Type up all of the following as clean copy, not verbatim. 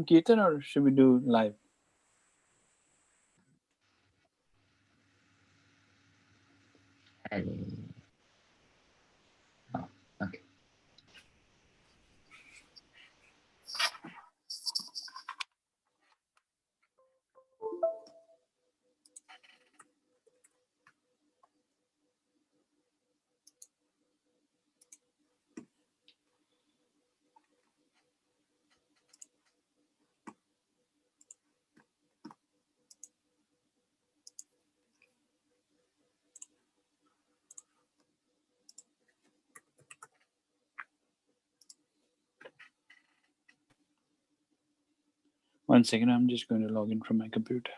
some kirtan or should we do live? Oh, okay. One second, I'm just going to log in from my computer.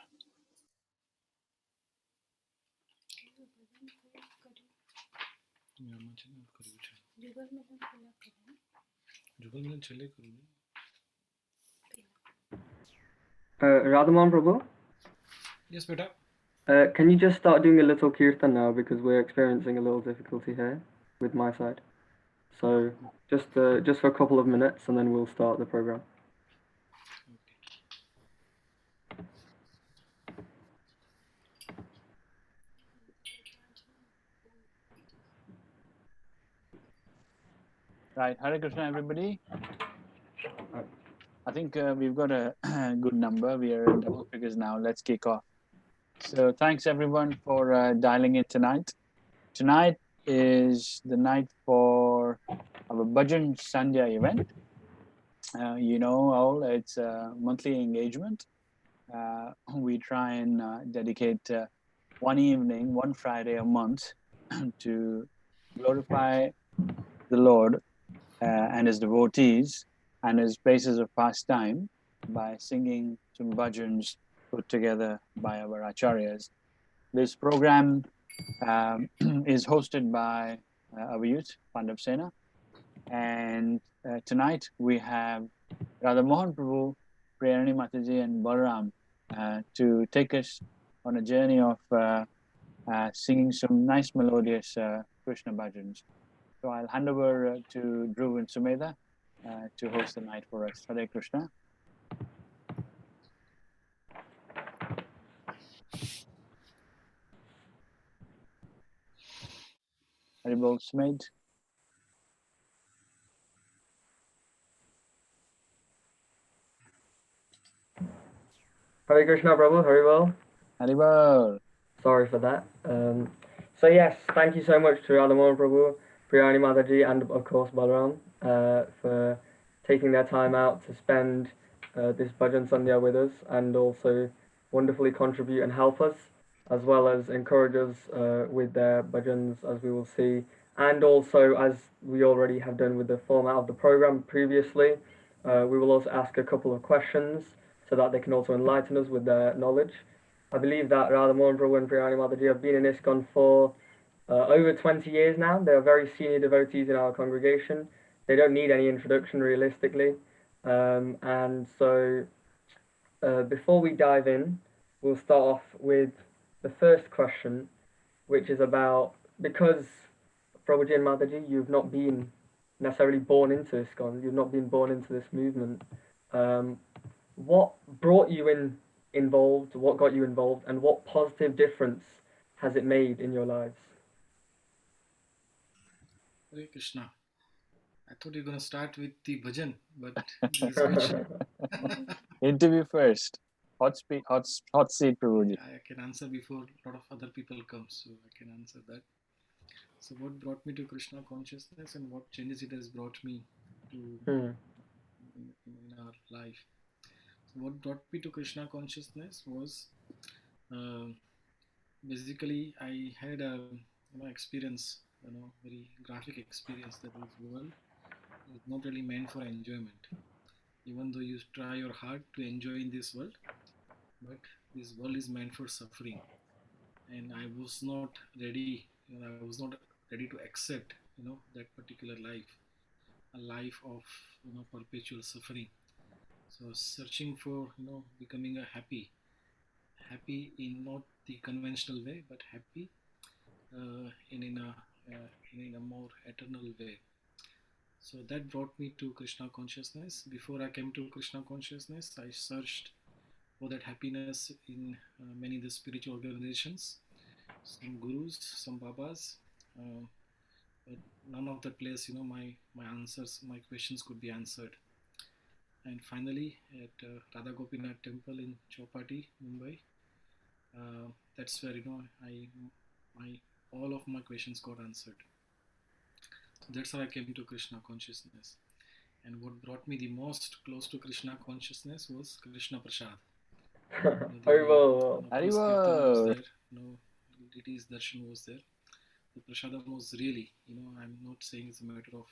RadhaMohan Prabhu? Yes, beta. Can you just start doing a little kirtan now, because we're experiencing a little difficulty here with my side. So just for a couple of minutes, and then we'll start the program. Right, Hare Krishna, everybody. I think we've got a good number. We are in double figures now. Let's kick off. So thanks everyone for dialing in tonight. Tonight is the night for our Bhajan Sandhya event. You know all, it's a monthly engagement. We try and dedicate one evening, one Friday a month to glorify the Lord and his devotees and his places of pastime by singing some bhajans put together by our acharyas. This program is hosted by our youth, Pandava Sena, and tonight we have RadhaMohan Prabhu, Priyarani Mataji and Balaram to take us on a journey of singing some nice melodious Krishna bhajans. So I'll hand over to Dhruv and Sumedh to host the night for us. Hare Krishna. Hare Bol, Sumedh. Hare Krishna Prabhu, Hare Bol. Hare Bol. Sorry for that. So yes, thank you so much to RadhaMohan Prabhu, Priyarani Mataji, and of course Balaram for taking their time out to spend this Bhajan Sandhya with us, and also wonderfully contribute and help us, as well as encourage us with their bhajans, as we will see, and also, as we already have done with the format of the program previously, we will also ask a couple of questions so that they can also enlighten us with their knowledge. I believe that RadhaMohan Prabhu and Priyarani Mataji have been in ISKCON for over 20 years now. They are very senior devotees in our congregation. They don't need any introduction realistically. And so before we dive in, we'll start off with the first question, which is about, because Prabhuji and Mataji, you've not been necessarily born into ISKCON, you've not been born into this movement. What brought you involved, what got you involved, and what positive difference has it made in your lives? Hare Krishna. I thought you were going to start with the bhajan, but this question. Interview first. Hot seat, Prabhuji. I can answer before a lot of other people come, so I can answer that. So what brought me to Krishna consciousness and what changes it has brought me to in our life. So what brought me to Krishna consciousness was basically I had a experience, very graphic experience, that this world is not really meant for enjoyment. Even though you try your hard to enjoy in this world, but this world is meant for suffering, and I was not ready. I was not ready to accept, that particular life, a life of perpetual suffering. So searching for becoming a happy in not the conventional way, but happy in a more eternal way. So that brought me to Krishna consciousness. Before I came to Krishna consciousness, I searched for that happiness in many of the spiritual organizations, some gurus, some babas, uh, but none of the place, my answers, my questions could be answered. And finally, at Radha Gopinath Temple in Chowpatty, Mumbai, that's where my all of my questions got answered. So that's how I came to Krishna consciousness. And what brought me the most close to Krishna consciousness was Krishna Prasad. Very well. Of course, Kirtan was there, deities darshan was there. The Prasadam was really, I'm not saying it's a matter of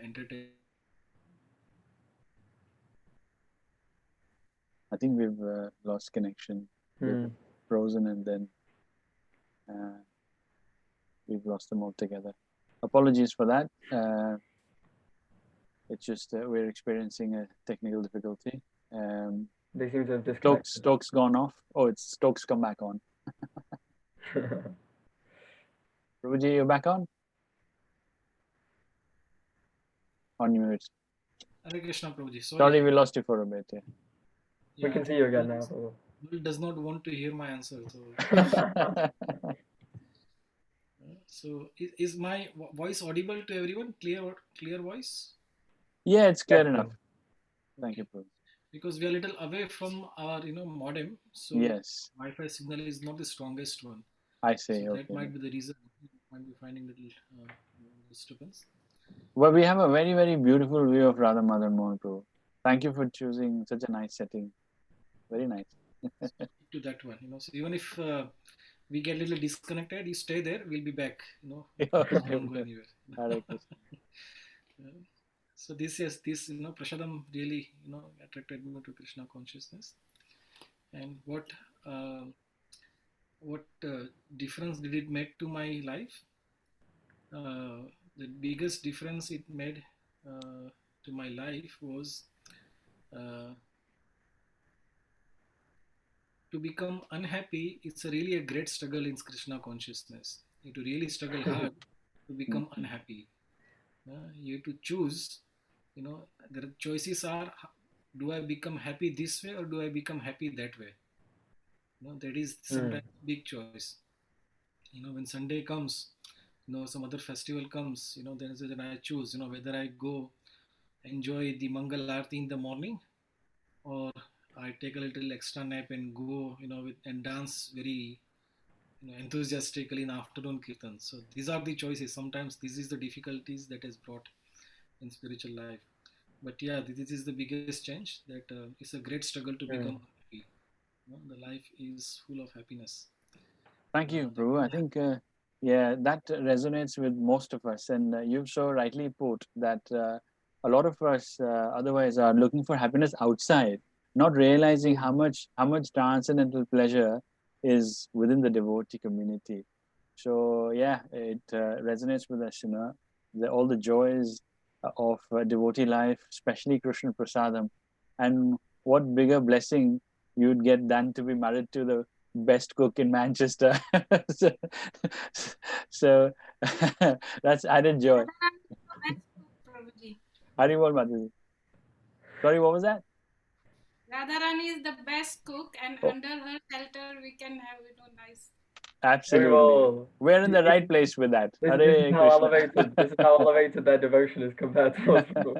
entertainment. I think we've lost connection. We've frozen and then we've lost them altogether. Apologies for that. It's just we're experiencing a technical difficulty. They seem to have disconnected. Stokes gone off. Oh, it's Stokes come back on. Prabhuji, you're back on? On mute. Hare Krishna, Prabhuji. Sorry, we lost you for a bit. Yeah. We can see you again now. Will does not want to hear my answer. So, is my voice audible to everyone? Clear voice? Yeah, it's clear enough. Thank you, Prabhu. Because we are a little away from our modem, so yes, Wi-Fi signal is not the strongest one. I see. So okay. That might be the reason you might be finding little disturbance. Well, we have a very, very beautiful view of RadhaMohan Prabhu. Thank you for choosing such a nice setting. Very nice. To that one, So even if we get a little disconnected, you stay there. We'll be back. Don't go anywhere. So this Prasadam really attracted me to Krishna consciousness. And what difference did it make to my life? The biggest difference it made to my life was to become unhappy. It's really a great struggle in Krishna consciousness. You have to really struggle hard to become unhappy. You have to choose. The choices are: do I become happy this way or do I become happy that way? That is sometimes a big choice. When Sunday comes, some other festival comes, then I choose, whether I go enjoy the Mangal Aarti in the morning or I take a little extra nap and go, and dance very, enthusiastically in afternoon kirtan. So these are the choices. Sometimes this is the difficulties that is brought in spiritual life. But yeah, this is the biggest change, that it's a great struggle to become happy. The life is full of happiness. Thank you, Prabhu. I think, that resonates with most of us. And you've so rightly put that a lot of us otherwise are looking for happiness outside, not realizing how much transcendental pleasure is within the devotee community. So yeah, it resonates with us, all the joys of devotee life, especially Krishna Prasadam. And what bigger blessing you'd get than to be married to the best cook in Manchester. so that's added joy. Haribol Madhava. Sorry, what was that? Radharani is the best cook, and under her shelter we can have nice. Absolutely. Well, we're in the right place with that. This is how elevated their devotion is compared to most people.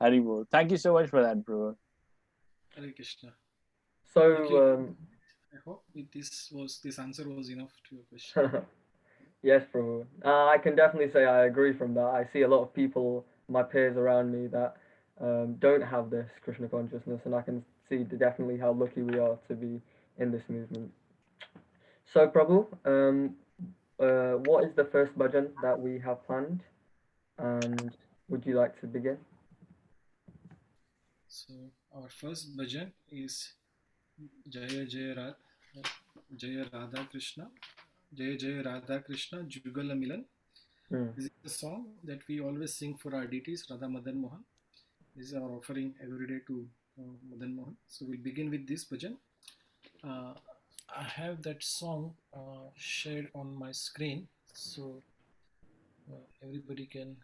Haribol. Thank you so much for that, bro. Hare Krishna. So I hope this answer was enough to your question. Yes, Prabhu. I can definitely say I agree from that. I see a lot of people, my peers around me, that don't have this Krishna consciousness, and I can see definitely how lucky we are to be in this movement. So, Prabhu, what is the first bhajan that we have planned, and would you like to begin? So, our first bhajan is Jaya Jaya Radha Krishna, Jaya Jaya Radha Krishna Jugala Milan. This is a song that we always sing for our deities, RadhaMohan. This is our offering every day to Madan Mohan. So we'll begin with this bhajan. I have that song shared on my screen. So everybody can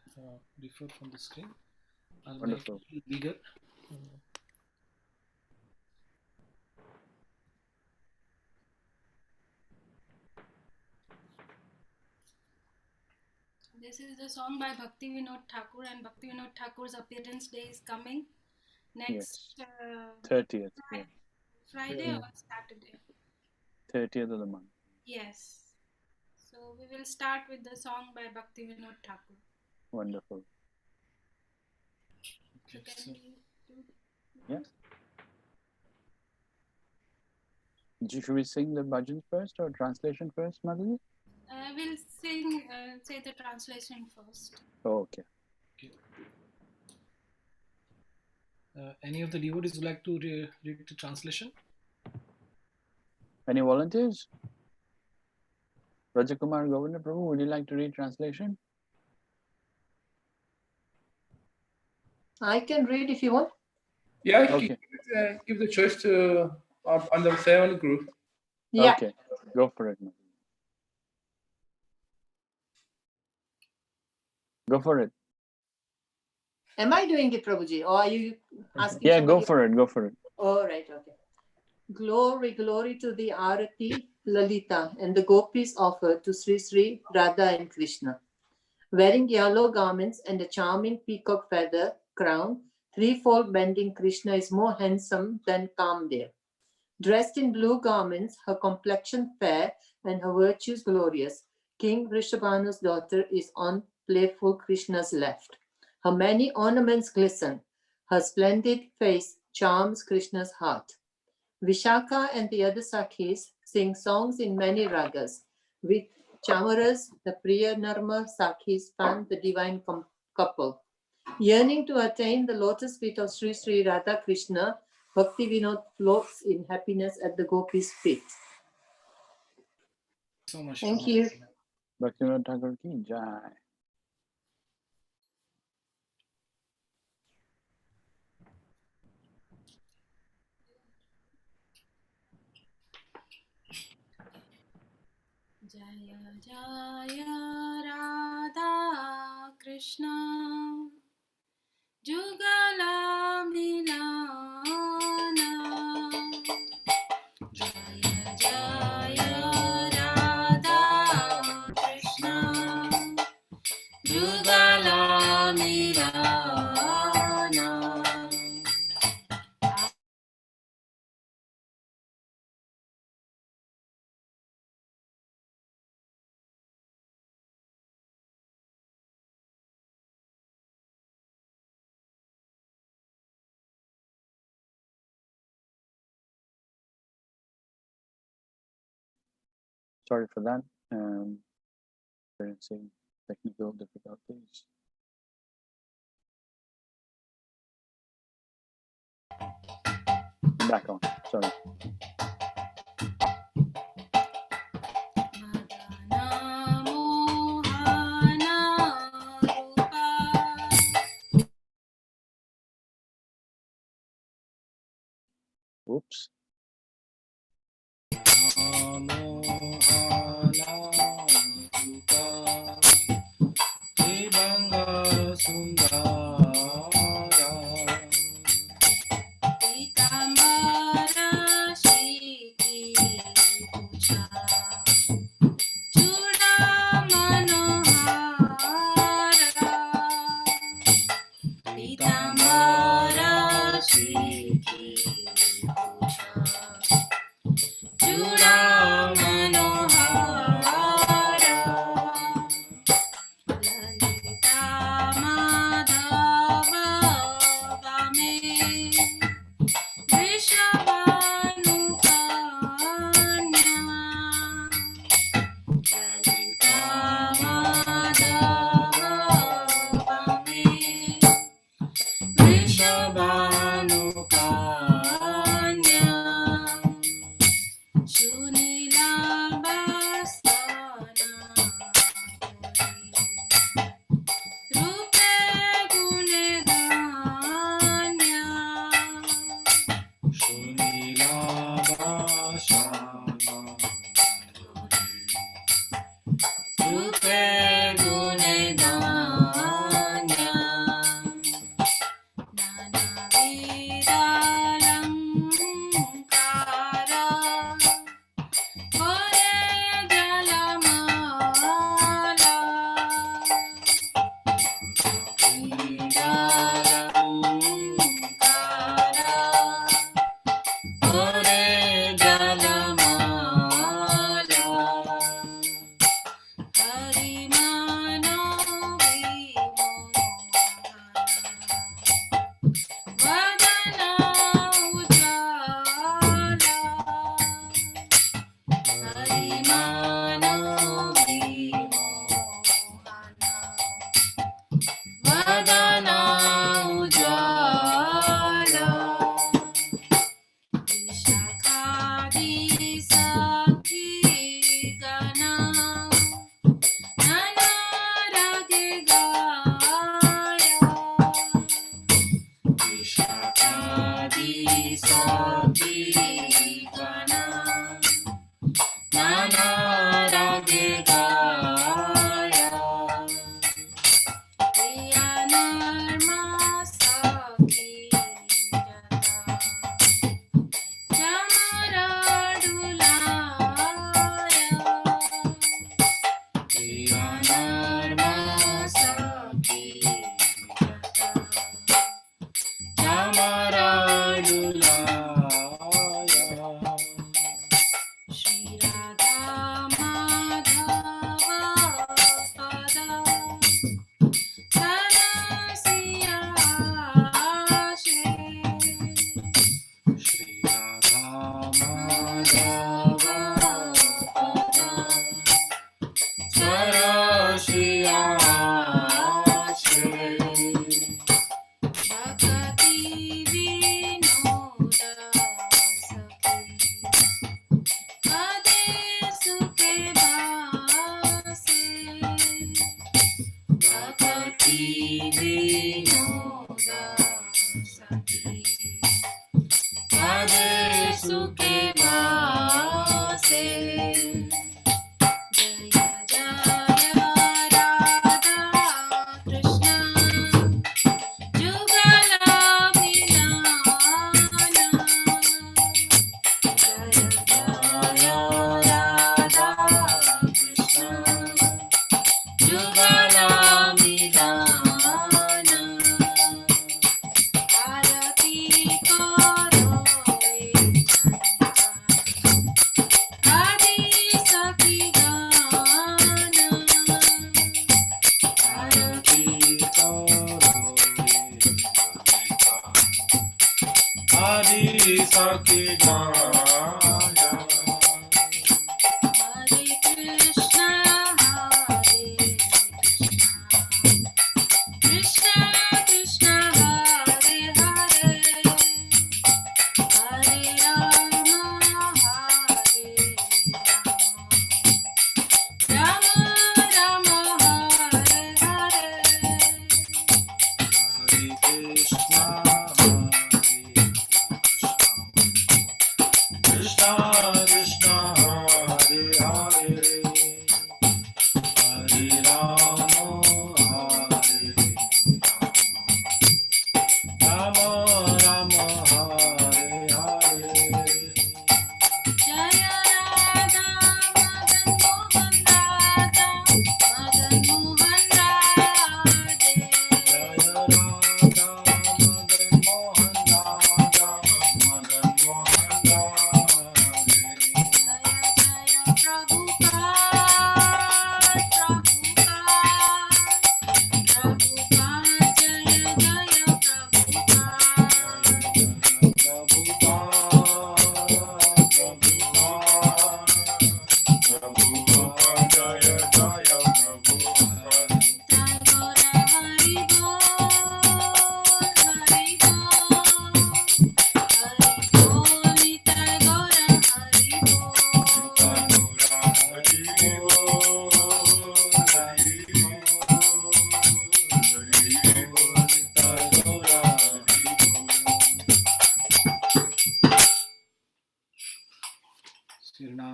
refer from the screen. I'll Wonderful. make it bigger. This is the song by Bhakti Vinod Thakur, and Bhakti Vinod Thakur's appearance day is coming next 30th. Yeah. Friday or Saturday. 30th of the month. Yes. So we will start with the song by Bhakti Vinod Thakur. Wonderful. You Okay, can so Yeah. Should we sing the bhajan first or translation first, Madhava? We'll sing, say the translation first. Oh, okay. any of the devotees would like to read the translation? Any volunteers? Rajakumar Govinda Prabhu, would you like to read translation? I can read if you want. Yeah, Okay. give the choice to our Pandava 7 group. Yeah. Okay, go for it. Madhava. Go for it. Am I doing it, Prabhuji? Or are you asking? Yeah, go somebody? for it. Go for it. All right, okay. Glory, glory to the Arati, Lalita, and the gopis offered to Sri Sri, Radha and Krishna. Wearing yellow garments and a charming peacock feather crown, threefold bending Krishna is more handsome than Kamdev. Dressed in blue garments, her complexion fair and her virtues glorious, King Vrishabhanu's daughter is on playful Krishna's left. Her many ornaments glisten. Her splendid face charms Krishna's heart. Vishaka and the other Sakhis sing songs in many ragas. With Chamaras, the Priyarani Sakhis fan the divine couple. Yearning to attain the lotus feet of Sri Sri Radha Krishna, Bhakti Vinod floats in happiness at the gopis' feet. So much. Thank you. Bhaktivinoda Thakur ki jai. Jaya Jaya Radha Krishna Jugala Milana Jaya Jaya Radha Krishna Jugala Milana. Sorry for that. Experiencing technical difficulties. Back on. Sorry. Oops.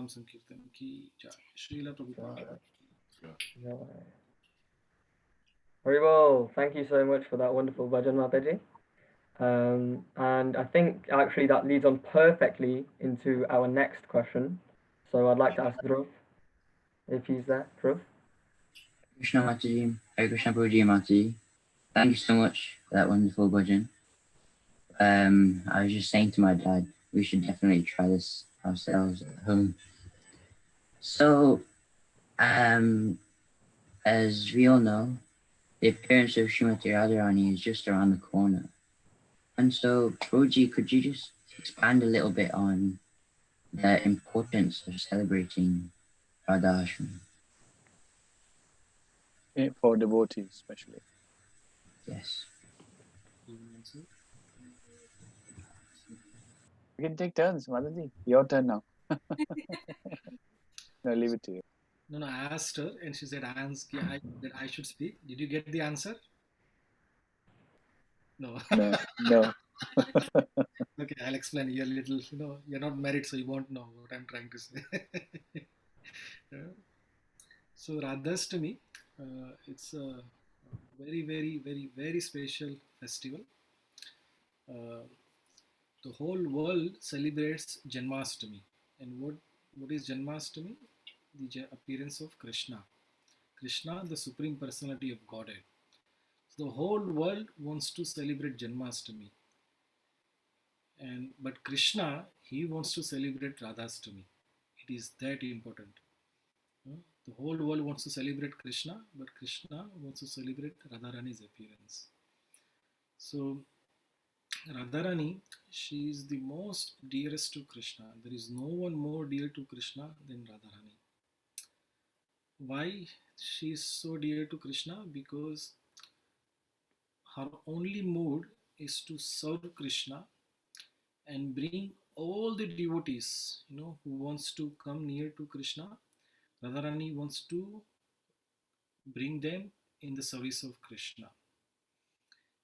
नाम संकीर्तन की जय। Srila Prabhupada. Very well. Thank you so much for that wonderful bhajan, Mataji. And I think actually that leads on perfectly into our next question. So I'd like to ask Dhruv if he's there. Dhruv? Krishna Mataji, Hare Krishna Prabhuji Mataji. Thank you so much for that wonderful bhajan. I was just saying to my dad, we should definitely try this ourselves at home. So, as we all know, the appearance of Srimati Radharani is just around the corner. And so, Prabhuji, could you just expand a little bit on the importance of celebrating Radha Ashram? For devotees, especially. Yes. We can take turns, Madhaji. Your turn now. No, leave it to you. No, I asked her and she said that I should speak. Did you get the answer? No. No. Okay, I'll explain. You're little, you're not married, so you won't know what I'm trying to say. Yeah. So Radhastami, it's a very, very, very, very special festival. Uh, the whole world celebrates Janmashtami. And what is Janmashtami? The appearance of Krishna. Krishna, the Supreme Personality of Godhead. So the whole world wants to celebrate Janmashtami. But Krishna, he wants to celebrate Radhastami. It is that important. The whole world wants to celebrate Krishna, but Krishna wants to celebrate Radharani's appearance. So Radharani, she is the most dearest to Krishna. There is no one more dear to Krishna than Radharani. Why she is so dear to Krishna? Because her only mood is to serve Krishna and bring all the devotees, who wants to come near to Krishna. Radharani wants to bring them in the service of Krishna.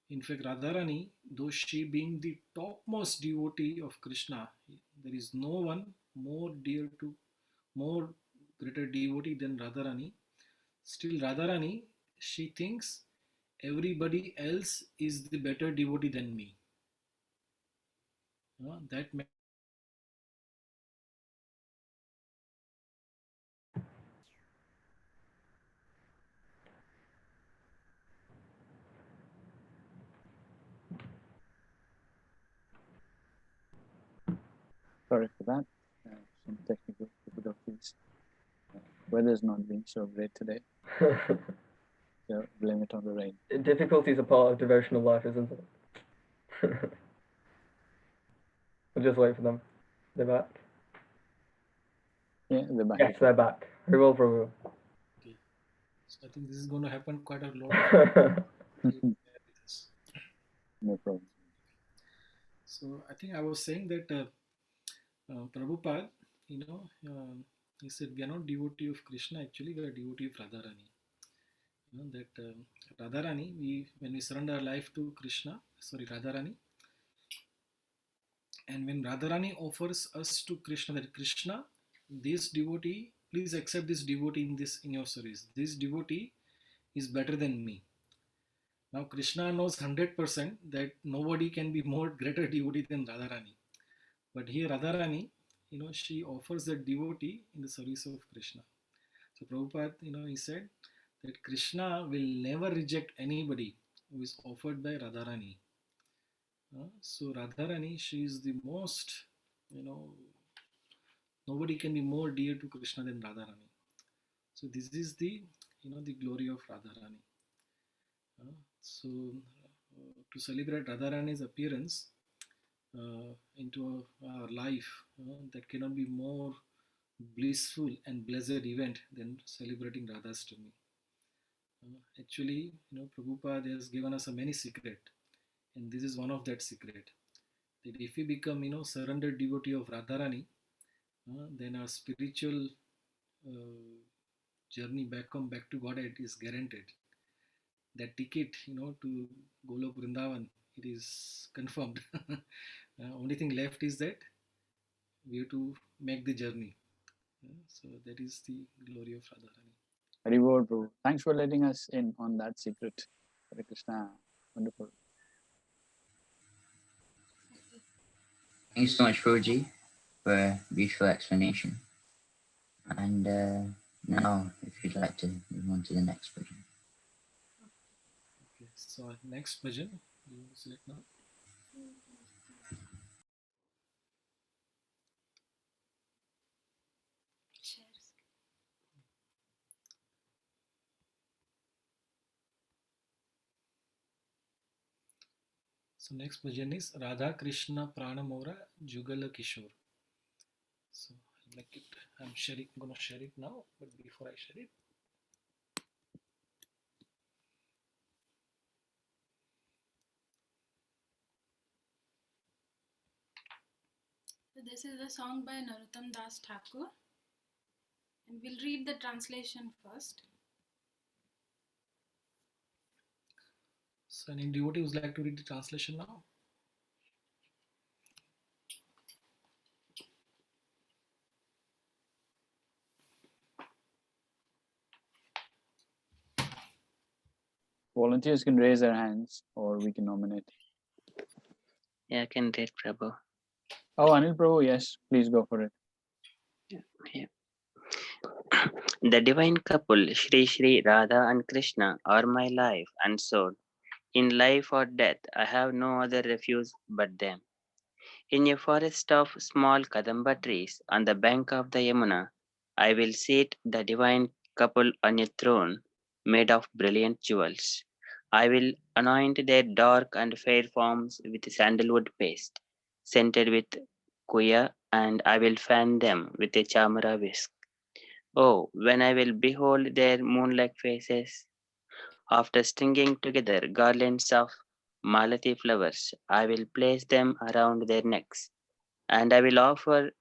In fact, Radharani, though she being the topmost devotee of Krishna, there is no one more greater devotee than Radharani. Still, Radharani, she thinks everybody else is the better devotee than me. That Sorry for that. Some technical difficulties. Weather's not being so great today, so blame it on the rain. Difficulties are part of devotional life, isn't it? We'll just wait for them. They're back. Yeah, they're back. Yes, they're back. Very well, Prabhu. Okay. So I think this is going to happen quite a lot. No problem. So I think I was saying that Prabhupada, he said we are not devotee of Krishna. Actually, we are devotee of Radharani. That Radharani, when we surrender our life to Radharani, and when Radharani offers us to Krishna, that Krishna, this devotee, please accept this devotee in your service. This devotee is better than me. Now Krishna knows 100% that nobody can be more greater devotee than Radharani. But here Radharani, she offers that devotee in the service of Krishna. So Prabhupada, he said that Krishna will never reject anybody who is offered by Radharani. So Radharani, she is the most, nobody can be more dear to Krishna than Radharani. So this is the, the glory of Radharani. So to celebrate Radharani's appearance into our life, that cannot be more blissful and blessed event than celebrating Radhastami. Actually, Prabhupada has given us a many secret, and this is one of that secret. That if we become, surrendered devotee of Radharani, then our spiritual journey back to Godhead is guaranteed. That ticket, to Golok Vrindavan, it is confirmed. Only thing left is that we have to make the journey. So that is the glory of Radharani. Very well, Prabhu. Thanks for letting us in on that secret. Hare Krishna. Wonderful. Thank you so much, Prabhuji, for a beautiful explanation. And now, if you'd like to move on to the next bhajan. Okay, so next bhajan, you select now. So next bhajan is Radha Krishna Pranamora Jugala Kishore. So I'll make it. I'm going to share it now, but before I share it, So this is a song by Narottam Das Thakur, and we'll read the translation first. So any devotee would like to read the translation now? volunteers can raise their hands or we can nominate. Yeah, I can read Prabhu. Oh, Anil Prabhu, yes, please go for it. Yeah. The divine couple, Shri Shri Radha and Krishna, are my life and soul. In life or death, I have no other refuge but them. In a forest of small kadamba trees on the bank of the Yamuna, I will seat the divine couple on a throne made of brilliant jewels. I will anoint their dark and fair forms with sandalwood paste, scented with kuya, and I will fan them with a chamara whisk. Oh, when I will behold their moon-like faces, after stringing together garlands of malati flowers, I will place them around their necks, and I will offer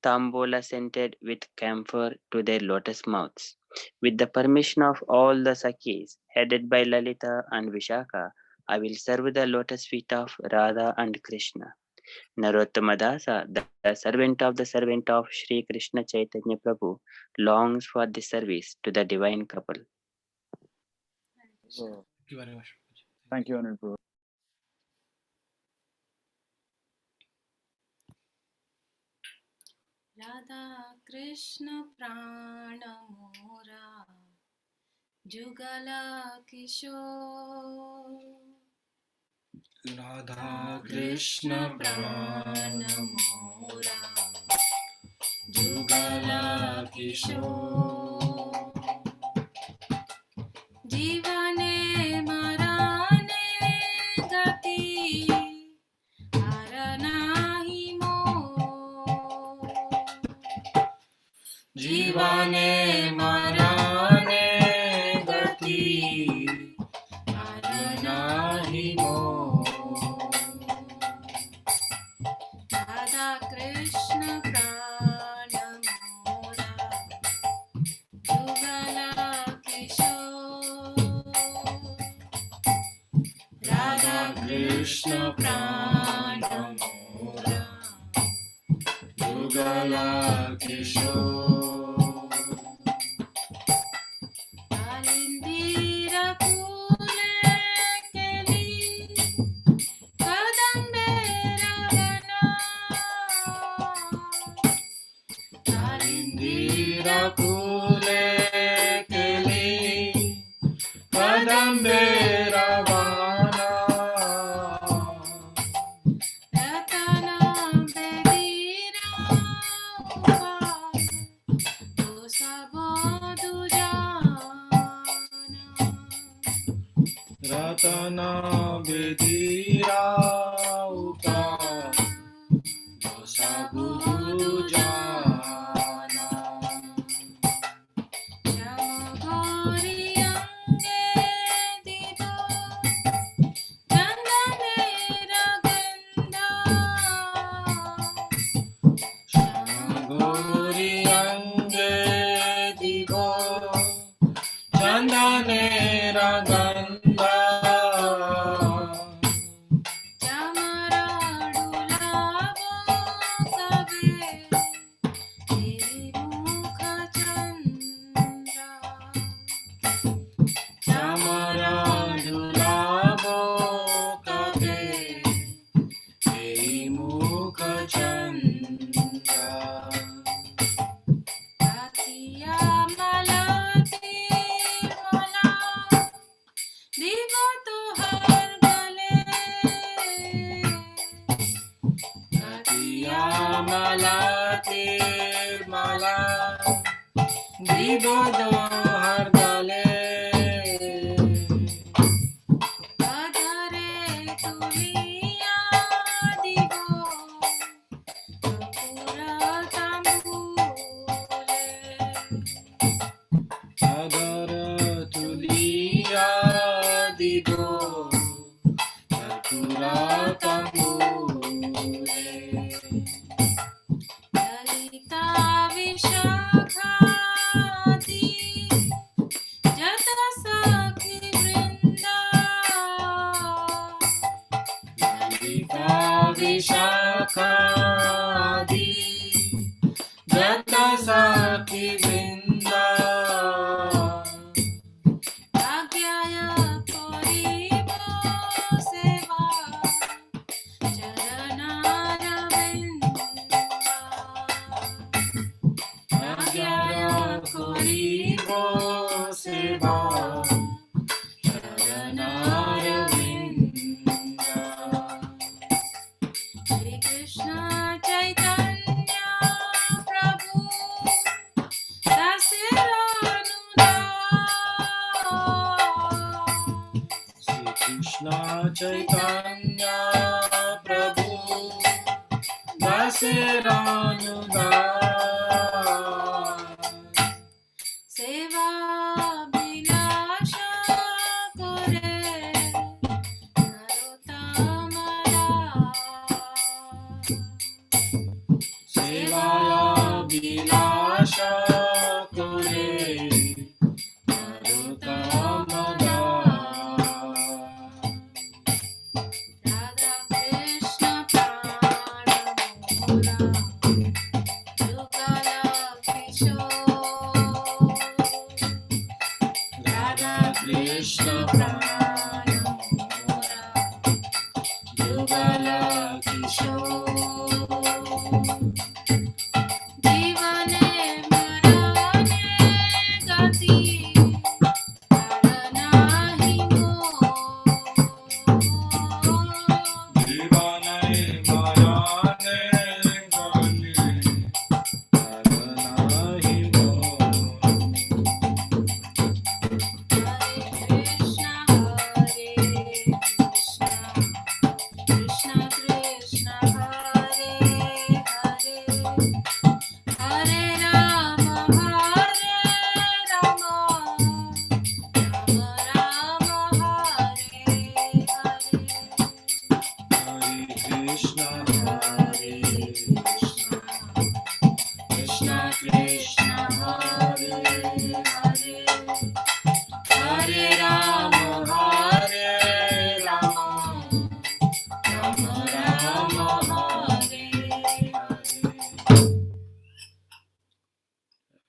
tambola scented with camphor to their lotus mouths. With the permission of all the Sakis, headed by Lalita and Vishaka, I will serve the lotus feet of Radha and Krishna. Narottama Dasa, the servant of Sri Krishna Chaitanya Prabhu, longs for the service to the divine couple. Oh, Thank you very much. thank you, Anil Prabhu. Radha Krishna Prana Mora Jugala Kishore Radha Krishna Prana Mora Jugala Kishore Jivane Marane Gati Aranahi Mo Jivane Marane Gati Aranahi Mo Radha Krishna Prana Mora Jugala Kishore Radha Krishna Prana Mora Jugala Kishore Kalindira Kule Keli Kadambera Vana Kalindira Kule Keli Kadambera Vana Ratana Bedira Upa Dosa Bodhu Jana Ratana Bedira Upa Dosa Bodhu Jana Shama Gauri Ange Dido Chanda Mera Ganda Shama Gauri Ange Dido Chanda Mera Ganda Chamara Dulabo Kabe Teri Mukha Chandra Chamara Dulabo Kabe Teri Mukha Chandra Ratiya Malati Mala Divo Tuhar Gale Ratiya Malati Mala Divo Tuhar Gale Adhare Tuliya Divo Kapura Tambule Adhara Tuliya Divo Kapura Tambule Lalita Vishakha Di Jata Sakhi Vrinda Lalita Vishakha Di Jata Sakhi Vrinda Agyaya Kori Chaitanya Prabhu Daseranudhan Seva Bilasha Kore Narotamara Sevaya Bilasha Kore Narotamada Radha Krishna Pranamora Yugala Kishore Radha Krishna Pranamora Yugala Kishore Divane Marane Gati Karanahi Mo Divanai Marane Gani Karanahi Mo Krishna Krishna Hare Hare Hare Rama Rama Rama Hare Hare Hare Krishna Hare Krishna Krishna Krishna Hare Hare Hare Rama Rama Rama Hare Hare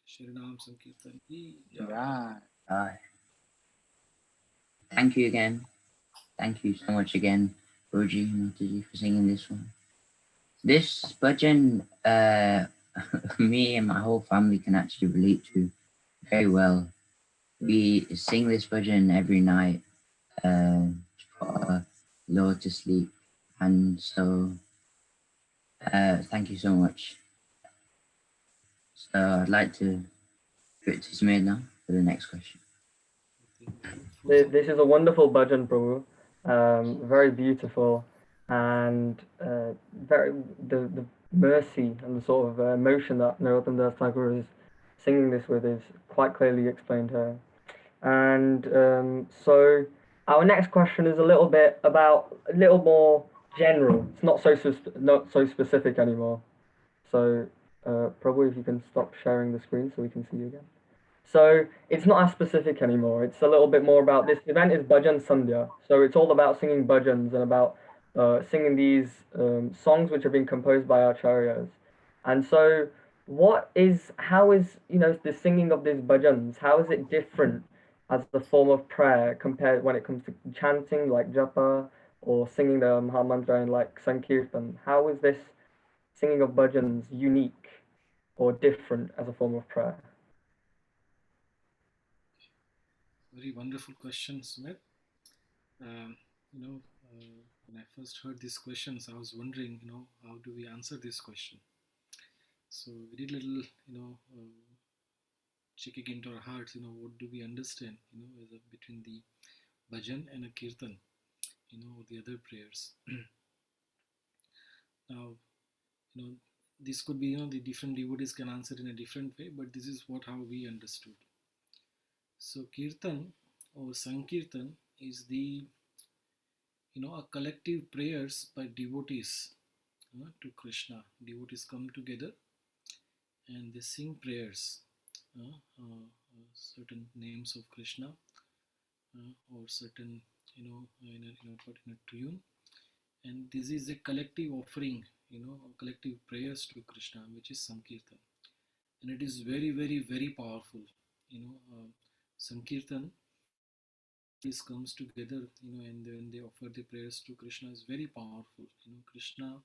Shri Ram Sankirtan ki jai. Right. Aye. Thank you again. Thank you so much again, Roji and Mataji, for singing this one. This bhajan, me and my whole family can actually relate to very well. We sing this bhajan every night to put our Lord to sleep. And so, thank you so much. So I'd like to give it to Sumedh now for the next question. This is a wonderful bhajan, Prabhu. Very beautiful, and very the mercy and the sort of emotion that Narottam Das Thakur is singing this with is quite clearly explained here. And so our next question is a little more general. It's not so specific anymore. So Prabhu, if you can stop sharing the screen so we can see you again. So it's not as specific anymore. It's a little bit more about this event is Bhajan Sandhya. So it's all about singing bhajans and about singing these songs which have been composed by acharyas. And so how is the singing of these bhajans, how is it different as a form of prayer compared when it comes to chanting like japa or singing the Mahamantra and like Sankirtan? How is this singing of bhajans unique or different as a form of prayer? Very wonderful question, Sumedh. When I first heard these questions, I was wondering, how do we answer this question? So we did a little, checking into our hearts, what do we understand, between the bhajan and a kirtan, or the other prayers. Now, this could be, the different devotees can answer in a different way, but this is how we understood. So kirtan or sankirtan is the, a collective prayers by devotees to Krishna. Devotees come together and they sing prayers, certain names of Krishna, or certain, in a tune. And this is a collective offering, collective prayers to Krishna, which is Sankirtan. And it is very, very, very powerful. Sankirtan this comes together, and when they offer the prayers to Krishna is very powerful. Krishna,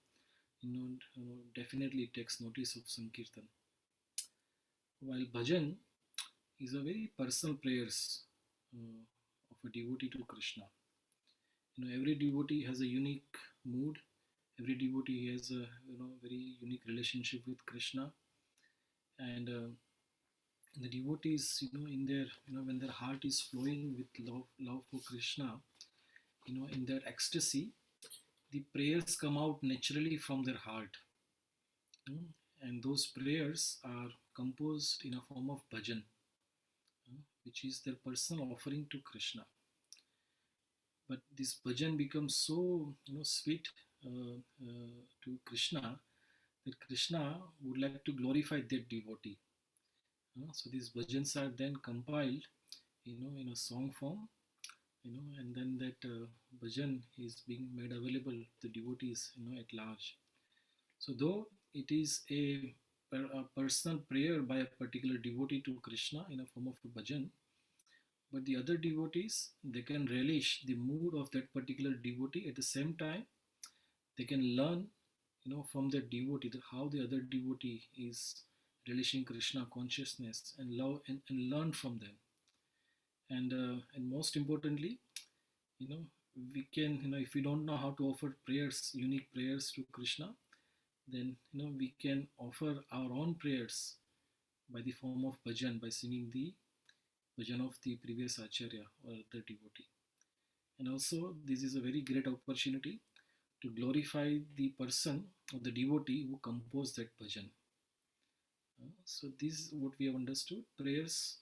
definitely takes notice of Sankirtan. While bhajan is a very personal prayers of a devotee to Krishna. Every devotee has a unique mood. Every devotee has a very unique relationship with Krishna, and the devotees, in their when their heart is flowing with love for Krishna, in their ecstasy, the prayers come out naturally from their heart. And those prayers are composed in a form of bhajan, which is their personal offering to Krishna. But this bhajan becomes so sweet to Krishna that Krishna would like to glorify that devotee. So these bhajans are then compiled, in a song form, and then that bhajan is being made available to devotees, at large. So though it is a personal prayer by a particular devotee to Krishna in a form of a bhajan, but the other devotees, they can relish the mood of that particular devotee. At the same time, they can learn, from the devotee, how the other devotee is relishing Krishna consciousness and love, and learn from them. And most importantly, we can, if we don't know how to offer prayers, unique prayers to Krishna, then we can offer our own prayers by the form of bhajan, by singing the bhajan of the previous acharya or the devotee. And also, this is a very great opportunity to glorify the person or the devotee who composed that bhajan. So this is what we have understood. Prayers,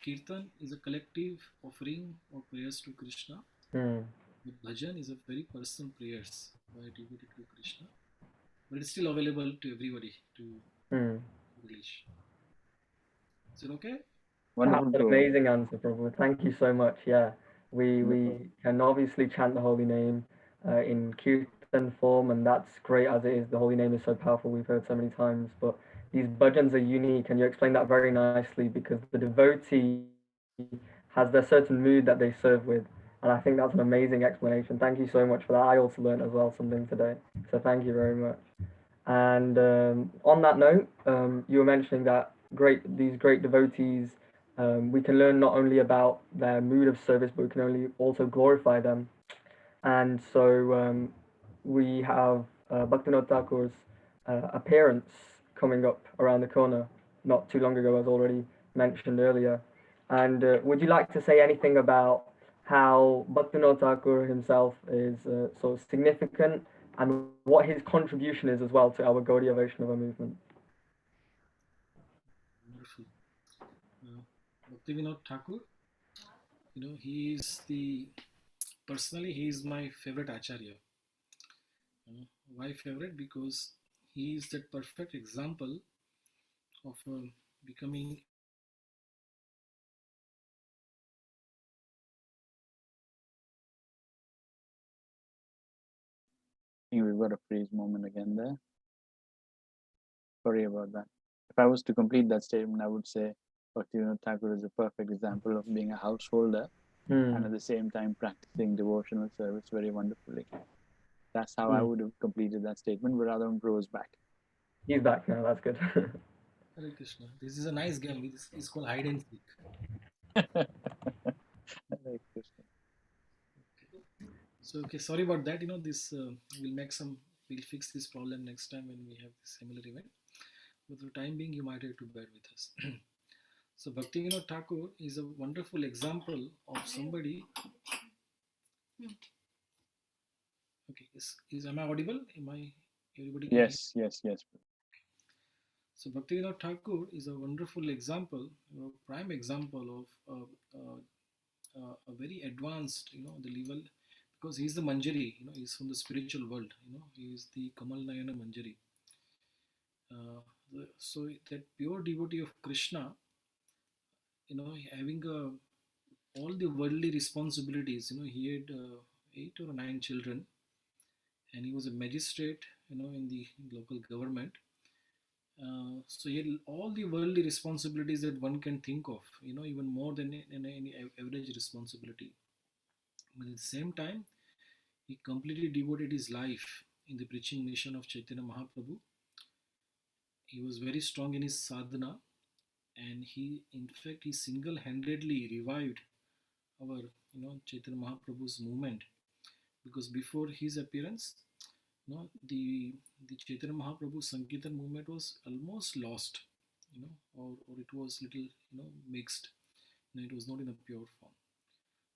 kirtan is a collective offering of prayers to Krishna. But bhajan is a very personal prayers by a devotee to Krishna. But it's still available to everybody to relish. Is it okay? Wonderful. That's an amazing answer, Prabhu. Thank you so much. Yeah, we can obviously chant the holy name in kirtan form, and that's great as it is. The holy name is so powerful. We've heard so many times, but these bhajans are unique, and you explained that very nicely because the devotee has their certain mood that they serve with, and I think that's an amazing explanation. Thank you so much for that. I also learned as well something today, so thank you very much. And on that note, you were mentioning that these great devotees, we can learn not only about their mood of service, but we can also glorify them. And so we have Bhaktivinoda Thakur's appearance coming up around the corner not too long ago, as already mentioned earlier. And would you like to say anything about how Bhaktivinoda Thakur himself is sort of significant and what his contribution is as well to our Gaudiya Vaishnava movement? Wonderful. Bhaktivinoda Thakur, he is personally, he is my favorite acharya. Why favorite? Because he is that perfect example of becoming We've got a freeze moment again there. Sorry about that. If I was to complete that statement, I would say Bhaktivinoda Thakur is a perfect example of being a householder and at the same time practicing devotional service very wonderfully. That's how I would have completed that statement, but Radha is back. He's back now, that's good. Hare Krishna. This is a nice game. It's called hide and seek. Hare Krishna. So okay, sorry about that. This we'll fix this problem next time when we have this similar event. But for the time being, you might have to bear with us. So Bhaktivinoda Thakur is a wonderful example of somebody. Okay, am I audible? Everybody? Yes. So Bhaktivinoda Thakur is a wonderful example, prime example of a very advanced, the level, because he's the Manjari, he's from the spiritual world, he is the Kamal Nayana Manjari. So that pure devotee of Krishna, having all the worldly responsibilities, he had 8 or 9 children, and he was a magistrate, in the local government. So he had all the worldly responsibilities that one can think of, even more than any average responsibility. But at the same time, he completely devoted his life in the preaching mission of Chaitanya Mahaprabhu. He was very strong in his sadhana, and he single-handedly revived our, Chaitanya Mahaprabhu's movement, because before his appearance, the Chaitanya Mahaprabhu Sankirtan movement was almost lost, or it was little, mixed. It was not in a pure form.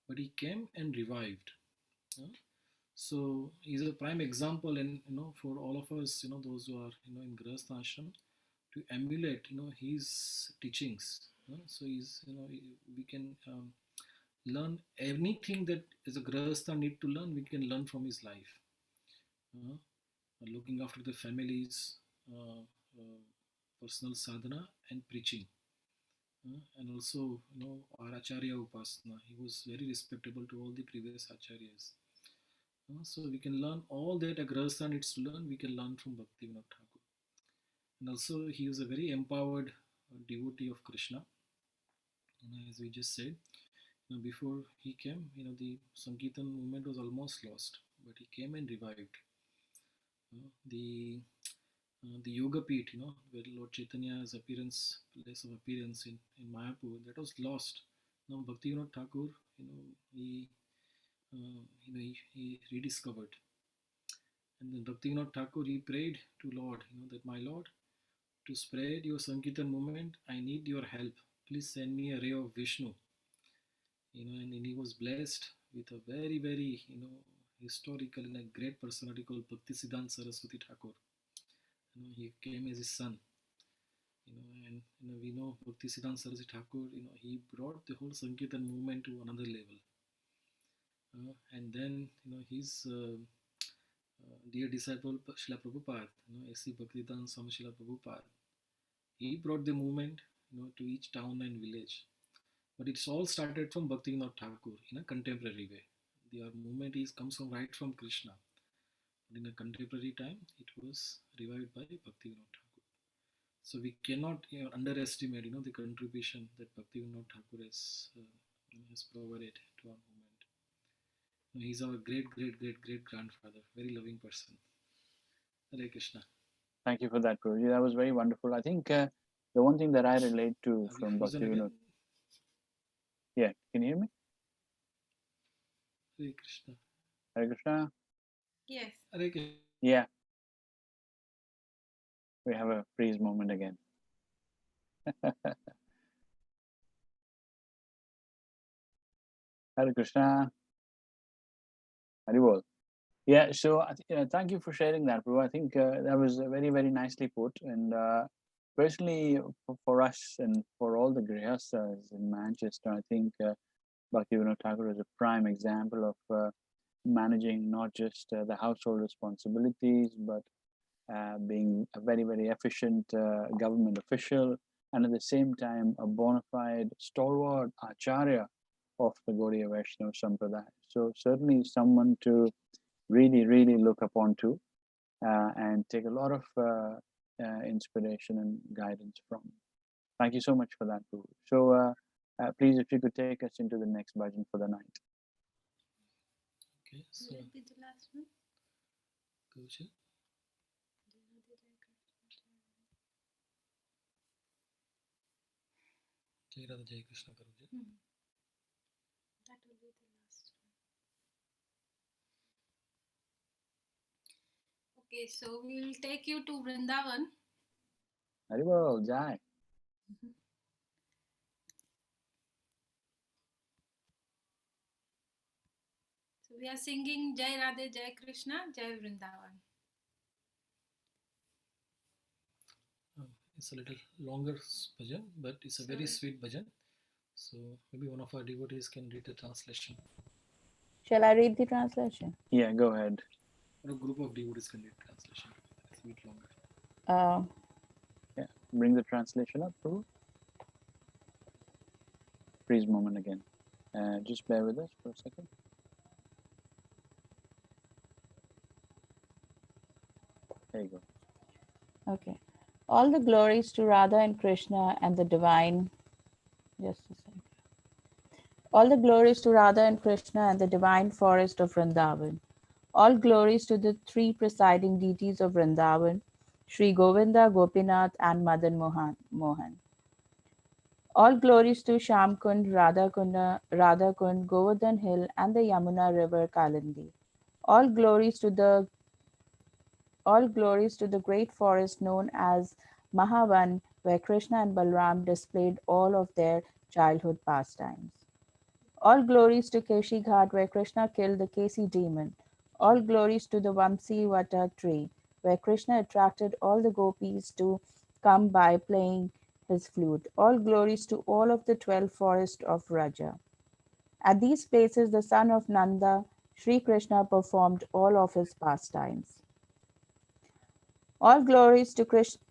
But he came and revived. uh, so he's a prime example, and for all of us, those who are in Grahastha ashram, to emulate his teachings. So he's we can learn anything that as a Grahastha need to learn. We can learn from his life. Uh, Looking after the families, uh, uh, personal sadhana, and preaching. And also, our Acharya Upasana. He was very respectable to all the previous Acharyas. So we can learn all that a Grahastha needs to learn. We can learn from Bhaktivinoda Thakur. And also, he was a very empowered devotee of Krishna. As we just said, before he came, the Sankirtan movement was almost lost, but he came and revived. The Yoga Peeth, where Lord Chaitanya's place of appearance in Mayapur, that was lost. Now Bhaktivinoda Thakur, he he rediscovered. And then Bhaktivinoda Thakur, he prayed to Lord, that my Lord, to spread your Sankirtan movement, I need your help. Please send me a ray of Vishnu. And he was blessed with a very, very, historical and a great personality called Bhaktisiddhanta Saraswati Thakur. He came as his son. And we know Bhaktisiddhanta Saraswati Thakur, he brought the whole Sankirtan movement to another level. And then, his dear disciple Srila Prabhupada, A.C. Bhaktisiddhanta Swami Srila Prabhupada, he brought the movement, to each town and village. But it's all started from Bhaktivinoda Thakur in a contemporary way. The movement comes right from Krishna. But in a contemporary time, it was revived by Bhaktivinoda Thakur. So we cannot underestimate, the contribution that Bhaktivinoda Thakur has provided to our movement. He's our great, great, great, great grandfather, very loving person. Hare Krishna. Thank you for that, Prabhuji. That was very wonderful. I think the one thing that I relate to from Bhaktivinoda. Yeah, can you hear me? Hare Krishna. Hare Krishna. Yes. Hare Krishna. Yeah. We have a freeze moment again. Hare Krishna. Haribol. Yeah, so thank you for sharing that, Prabhu. I think that was very, very nicely put. And personally, for us and for all the Grihasthas in Manchester, I think Bhaktivinoda Thakur is a prime example of managing not just the household responsibilities, but being a very, very efficient government official, and at the same time, a bona fide stalwart acharya of the Gaudiya Vaishnava Sampradaya. So certainly someone to really, really look upon to and take a lot of inspiration and guidance from. Thank you so much for that, Prabhu. So please, if you could take us into the next bhajan for the night. Okay, so Will it be the last one? Kaushal. Jai Radha Jai Krishna Karuji. That will be the last one. Okay, so we will take you to Vrindavan. Haribol, Jai. So we are singing Jai Radhe Jai Krishna Jai Vrindavan. It's a little longer bhajan, but it's a very sweet bhajan. So maybe one of our devotees can read the translation. Shall I read the translation? Yeah, go ahead. Or a group of devotees can read the translation. It's a bit longer. Yeah, bring the translation up, Prabhu. Freeze moment again. Just bear with us for a second. There you go. Okay. All the glories to Radha and Krishna and the divine. Just a second. All the glories to Radha and Krishna and the divine forest of Vrindavan. All glories to the three presiding deities of Vrindavan, Sri Govinda, Gopinath, and Madan Mohan. All glories to Shamkund, Radhakund, Govardhan Hill, and the Yamuna River Kalindi. All glories to the great forest known as Mahavan, where Krishna and Balram displayed all of their childhood pastimes. All glories to Keshi Ghat, where Krishna killed the Kesi demon. All glories to the Vamsi Vata tree, where Krishna attracted all the gopis to come by playing his flute. All glories to all of the 12 forests of Raja. At these places, the son of Nanda, Sri Krishna, performed all of his pastimes. All glories to Krishna.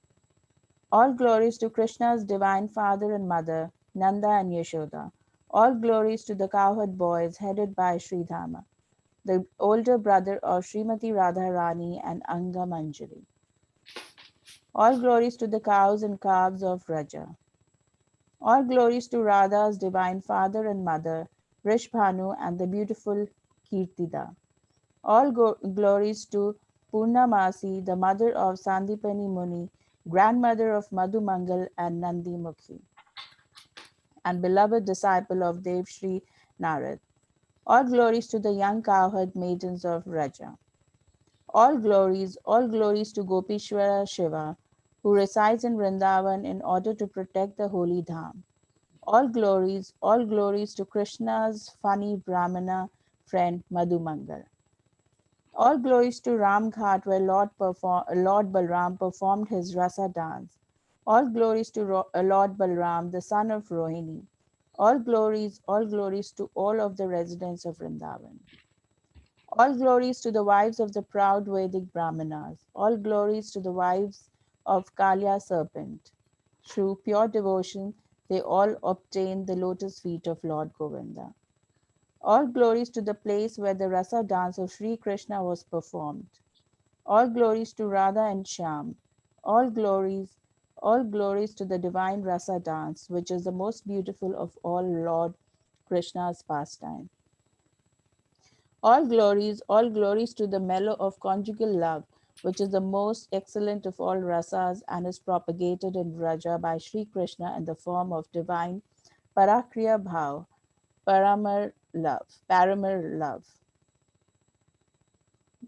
All glories to Krishna's divine father and mother, Nanda and Yashoda. All glories to the cowherd boys headed by Sridhama, the older brother of Srimati Radharani and Anga Manjari. All glories to the cows and calves of Raja. All glories to Radha's divine father and mother, Vrishbhanu and the beautiful Kirtida. All glories to Purnamasi, the mother of Sandipani Muni, grandmother of Madhumangal and Nandi Mukhi, and beloved disciple of Dev Shri Narad. All glories to the young cowherd maidens of Raja. All glories to Gopishwara Shiva, who resides in Vrindavan in order to protect the holy dham. All glories to Krishna's funny Brahmana friend Madhumangal. All glories to Ram Ghat, where Lord Balram performed his rasa dance. All glories to Lord Balram, the son of Rohini. All glories to all of the residents of Vrindavan. All glories to the wives of the proud Vedic Brahmanas. All glories to the wives of Kalya serpent. Through pure devotion, they all obtained the lotus feet of Lord Govinda. All glories to the place where the rasa dance of Sri Krishna was performed. All glories to Radha and Shyam. All glories to the divine rasa dance, which is the most beautiful of all Lord Krishna's pastime. All glories to the mellow of conjugal love, which is the most excellent of all rasas and is propagated in Vraja by Sri Krishna in the form of divine Parakriya Bhav, Paramar love.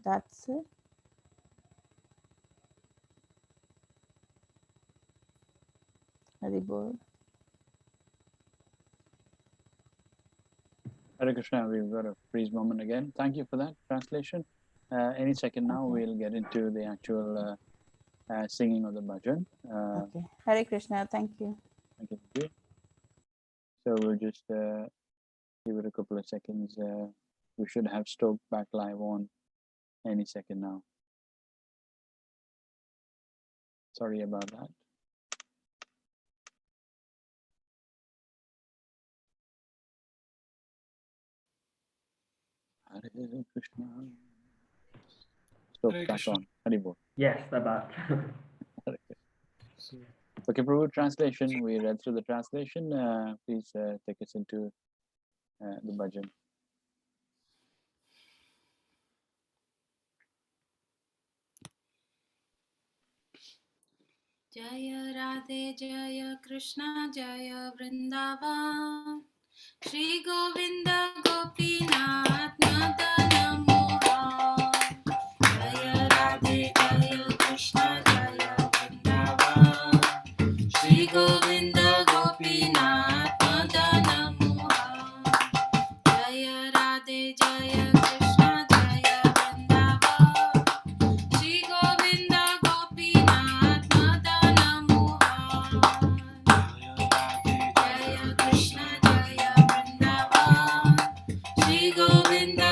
That's it. Haribol. Hare Krishna, we've got a freeze moment again. Thank you for that translation. Any second now, Okay. we'll get into the actual singing of the bhajan. Okay. Hare Krishna, thank you. Thank you. So we'll just give it a couple of seconds. We should have Stoke back live on any second now. Sorry about that. Hare Krishna. Stoke Hare back Krishna. on. Haribol. Yes, they're back. So, Okay, Prabhu, translation. We read through the translation. Please take us into the bhajan. Jaya Radhe Jaya Krishna Jaya Vrindavan Shri Govinda Gopinath Madan Mohan Jaya Radhe Jaya Krishna Jaya Vrindavan Shri Govinda Gopinath Madan Mohan Jaya Radhe Jaya Krishna Jaya Vrindavan Shri Govinda Gopinath Madan Mohan Jaya Krishna Jaya Vrindavan Shri Govinda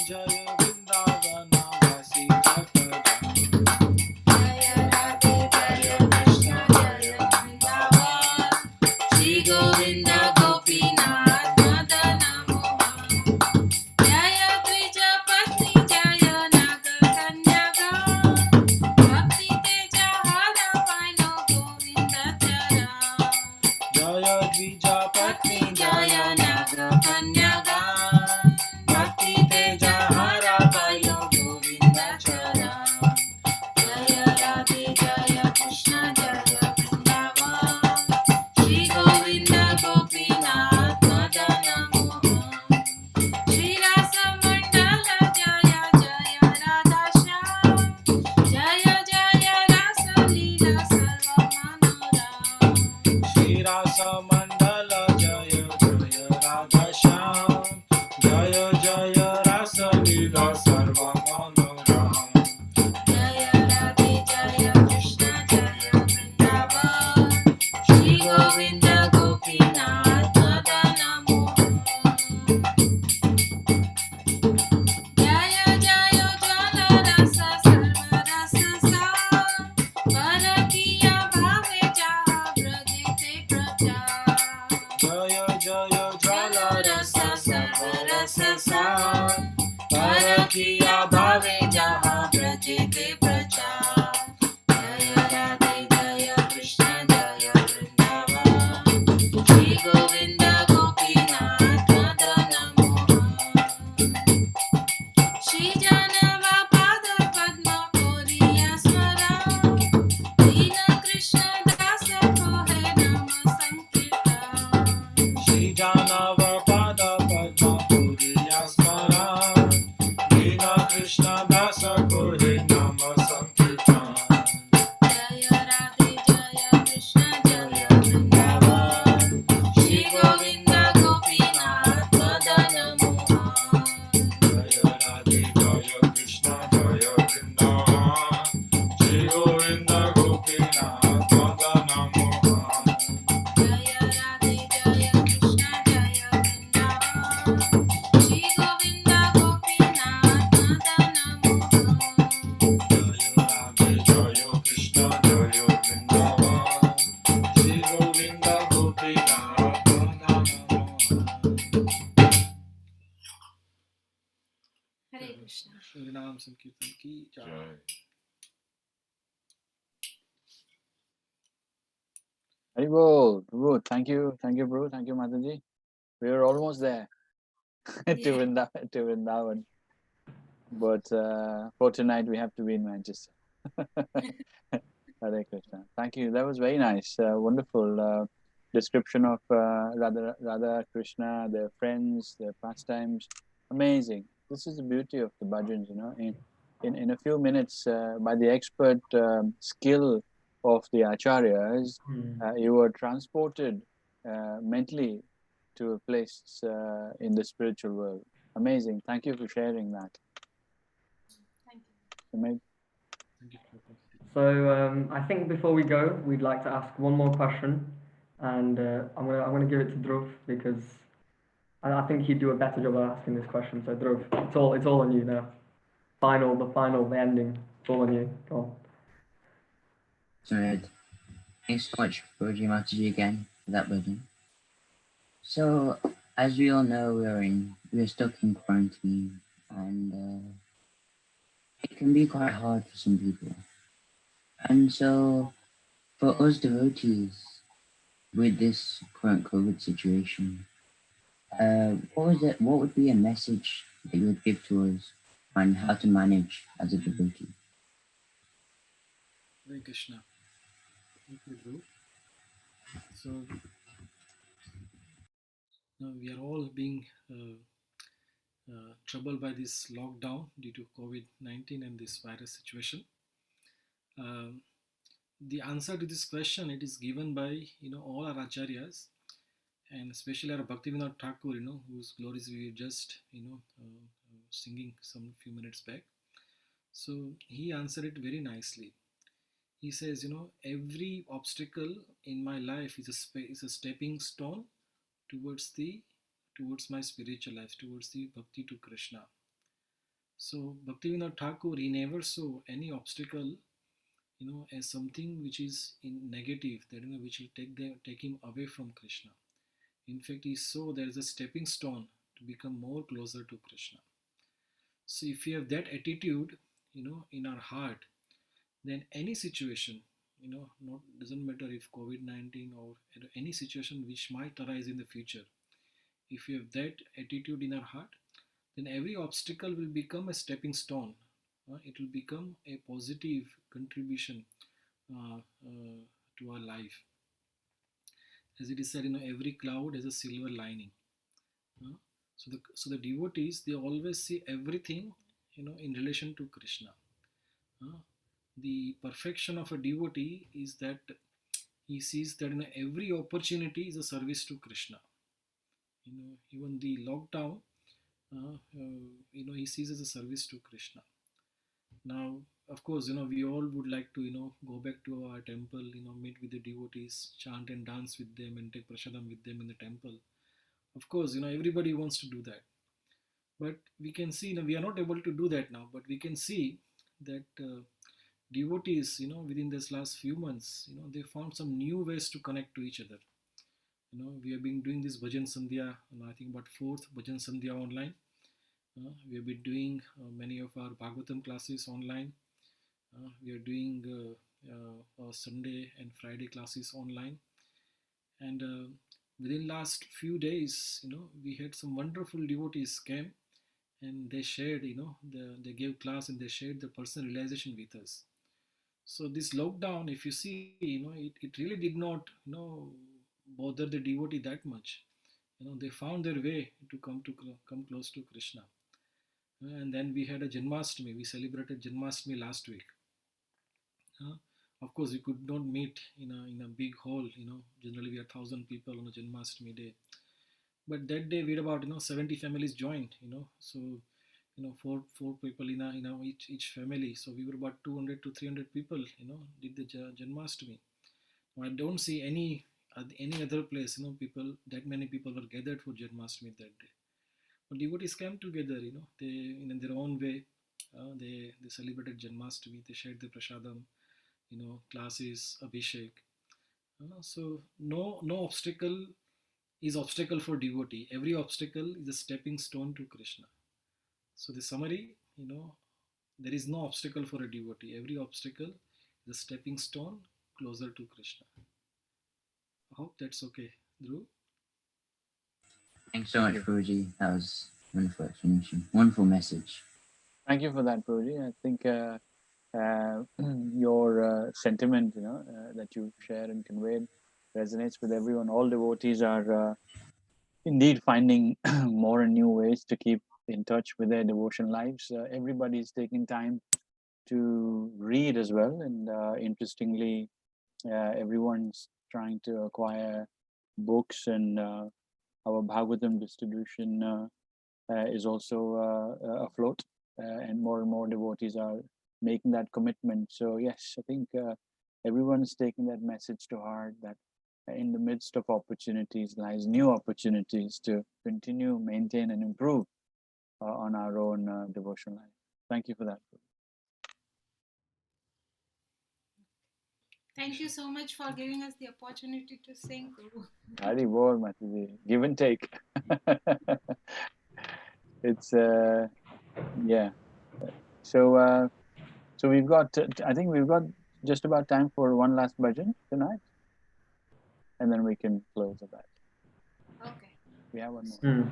Jaya Vrindavana Vasi Jatara. Jaya Radhe Jaya Krishna Jaya Vrindavan. Shri Govinda Gopinath Madana Mohan. Jaya Dvija Patni Jaya Naga Kanyaka. Bhakti Teja Hara Paino Govinda Chara. Jaya Dvija Patni Jaya Naga Kanyaka. Bhakti Teja Hara Paino Govinda Chara. Jaya Radhe Jaya Krishna Jaya Vrindavan. Shri Govinda Gopinath Madana Mohan. Shri Rasa Mandala Jaya Jaya Radha Shyam. Jaya Jaya Rasa Leela Sarva Manoram. Shri Rasa Mandala Jaya Jaya Radha Shyam. Jaya Jaya Rasa Leela Sarva Manoram. Jaya Radhe Jaya Krishna Jaya Vrindavan. Shri Govinda Gopinath Madana Mohan. Jaya Jaya Jala Rasa Sarva Rasa Sa. Parakiya Bhave Jaha Brajete Praja. Jaya Jaya Jala Rasa Sarva Rasa Sa. Parakiya Bhave Jaha Brajete Praja. Jaya Radhe Jaya Krishna Jaya Vrindavan. Shri Govinda Gopinath Madana Mohan. Shri Janava Pada Padma Koriya Smara. Dina Krishna Dasa Kohe Nama Sankirtan. Shri Janava Pada Padma Puriya Smara. Dina Krishna Dasa Kore Nama Sankirtan. Jaya Radhe Jaya Krishna Jaya Vrindavan. Shri Govinda Gopinath Madana Mohan. Jaya Radhe Jaya Krishna Jaya Vrindavan. Shri Govinda Gopinath Madana Mohan. Jaya Radhe Jaya Krishna Jaya Vrindavan. Shri Govinda Gopinath Madana Mohan. Jaya Radhe Jaya Krishna Jaya Vrindavan. Shri Govinda Gopinath Madana Mohan. Hare Krishna. Shri Nam Sankirtan Ki Jai. Haribol, Prabhu, thank you, Prabhu, thank you, Mataji. We are almost there to Yeah. Vrindavan, but for tonight we have to be in Manchester. Hare Krishna. Thank you. That was very nice. Wonderful description of Radha Krishna, their friends, their pastimes. Amazing. This is the beauty of the bhajans, you know. In a few minutes, by the expert skill of the acharyas, you were transported mentally to a place in the spiritual world. Amazing. Thank you for sharing that. Thank you. Sumedh? Thank you for the So I think before we go, we'd like to ask one more question, and I'm gonna give it to Dhruv because I think he'd do a better job of asking this question. So Dhruv, it's all on you now. The ending. It's all on you. Go on. Sumedh, thanks so much, Prabhuji Mataji, again for that button. So, as we all know, we're stuck in quarantine, and it can be quite hard for some people. And so, for us devotees, with this current COVID situation, what would be a message that you would give to us on how to manage as a devotee? Hare Krishna. Thank you, Dhruv. So, we are all being troubled by this lockdown due to COVID-19 and this virus situation. The answer to this question, it is given by all our acharyas, and especially our Bhaktivinoda Thakur, whose glories we were just singing some few minutes back. So he answered it very nicely. He says, every obstacle in my life is a stepping stone towards my spiritual life, towards the bhakti to Krishna. So Bhaktivinoda Thakur, he never saw any obstacle, as something which is in negative, that which will take him away from Krishna. In fact, he saw there is a stepping stone to become more closer to Krishna. So if we have that attitude, in our heart, then any situation, not doesn't matter if COVID-19 or any situation which might arise in the future, if we have that attitude in our heart, then every obstacle will become a stepping stone. It will become a positive contribution to our life. As it is said, every cloud has a silver lining. So the devotees, they always see everything, in relation to Krishna. The perfection of a devotee is that he sees that every opportunity is a service to Krishna. Even the lockdown, he sees as a service to Krishna. Now, of course, we all would like to, go back to our temple, meet with the devotees, chant and dance with them, and take prasadam with them in the temple. Of course, everybody wants to do that. But we can see, we are not able to do that now, but we can see that devotees, within this last few months, they found some new ways to connect to each other. We have been doing this Bhajan Sandhya, I think about 4th Bhajan Sandhya online. We have been doing many of our Bhagavatam classes online. We are doing Sunday and Friday classes online. And within last few days, we had some wonderful devotees came and they shared, they gave class and they shared the personal realization with us. So this lockdown, if you see, it really did not, bother the devotee that much. They found their way to come close to Krishna. And then we had a Janmashtami. We celebrated Janmashtami last week. Of course, we could not meet in a big hall. Generally we are 1,000 people on a Janmashtami day. But that day we had about 70 families joined. So four people in each family. So we were about 200 to 300 people. Did the Janmashtami. I don't see any other place. That many people were gathered for Janmashtami that day. But devotees came together, they in their own way, they celebrated Janmashtami, they shared the prasadam, classes, abhishek. So no obstacle is obstacle for devotee. Every obstacle is a stepping stone to Krishna. So the summary, there is no obstacle for a devotee. Every obstacle is a stepping stone closer to Krishna. I hope that's okay, Dhruv. Thanks so much, Prabhuji. That was a wonderful explanation. Wonderful message. Thank you for that, Prabhuji. I think your sentiment, that you shared and conveyed resonates with everyone. All devotees are indeed finding more and new ways to keep in touch with their devotion lives. Everybody's taking time to read as well. And interestingly, everyone's trying to acquire books, and our Bhagavatam distribution is also afloat, and more devotees are making that commitment. So yes, I think everyone is taking that message to heart, that in the midst of opportunities lies new opportunities to continue, maintain, and improve on our own devotional life. Thank you for that. Thank you so much for giving us the opportunity to sing, Prabhu. Hari bol, Mataji. Give and take. It's yeah. So we've got. I think we've got just about time for one last bhajan tonight, and then we can close the batch. Okay. We have one more.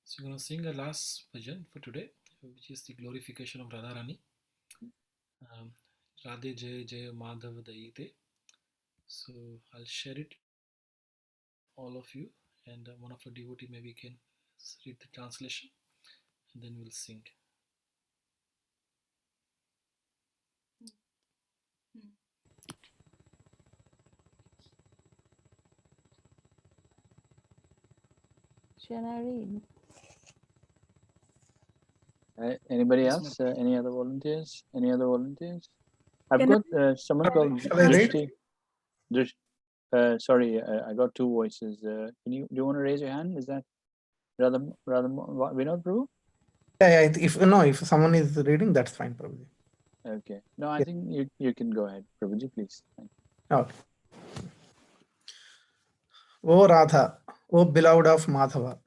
So we're going to sing a last bhajan for today, which is the glorification of Radharani. Radhe Jaya Jaya Madhava Daite. So I'll share it, all of you, and one of our devotee maybe can read the translation, and then we'll sing. Shall I read? Anybody Yes, else? Any other volunteers? Any other volunteers? I've Can got someone called Shall I read? Sorry, I got two voices. Do you want to raise your hand? Is that rather Vinod Prabhu? Yeah. If someone is reading, that's fine, Prabhuji. Okay. No, I Yeah. think you can go ahead, Prabhuji, please. Thank you. Okay. Oh Radha, oh beloved of Madhava.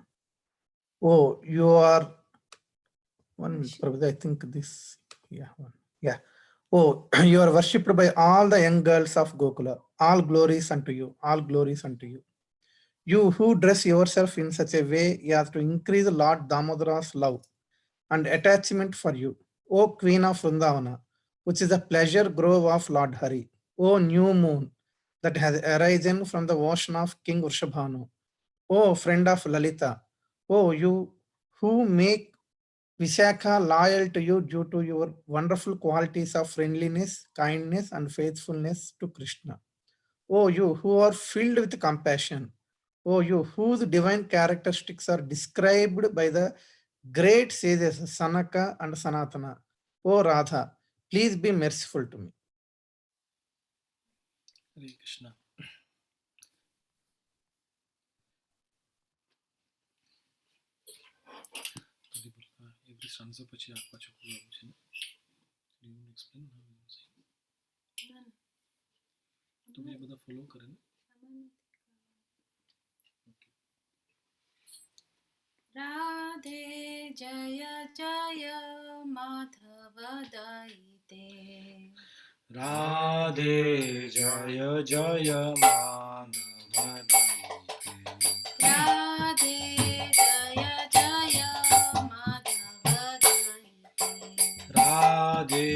Oh, you are one minute, Prabhuji. I think this. Yeah. Oh, you are worshipped by all the young girls of Gokula. All glories unto you. All glories unto you. You who dress yourself in such a way as to increase Lord Damodara's love and attachment for you. O Queen of Vrindavana, which is the pleasure grove of Lord Hari. O new moon that has arisen from the ocean of King Vrishabhanu. O friend of Lalita. O you who make Vishakha loyal to you due to your wonderful qualities of friendliness, kindness, and faithfulness to Krishna. O you who are filled with compassion. O you whose divine characteristics are described by the great sages Sanaka and Sanatana. O Radha, please be merciful to me. Hare Krishna. Every stanza પછી આપવા ચૂકવું આવ્યું છે. Do you want to explain how you say? તમે બધા follow કરે ને? Radhe Jaya Jaya Madhava Daite. Radhe Jaya Jaya Madhava Daite. Radhe Jaya Jaya Madhava Daite. Radhe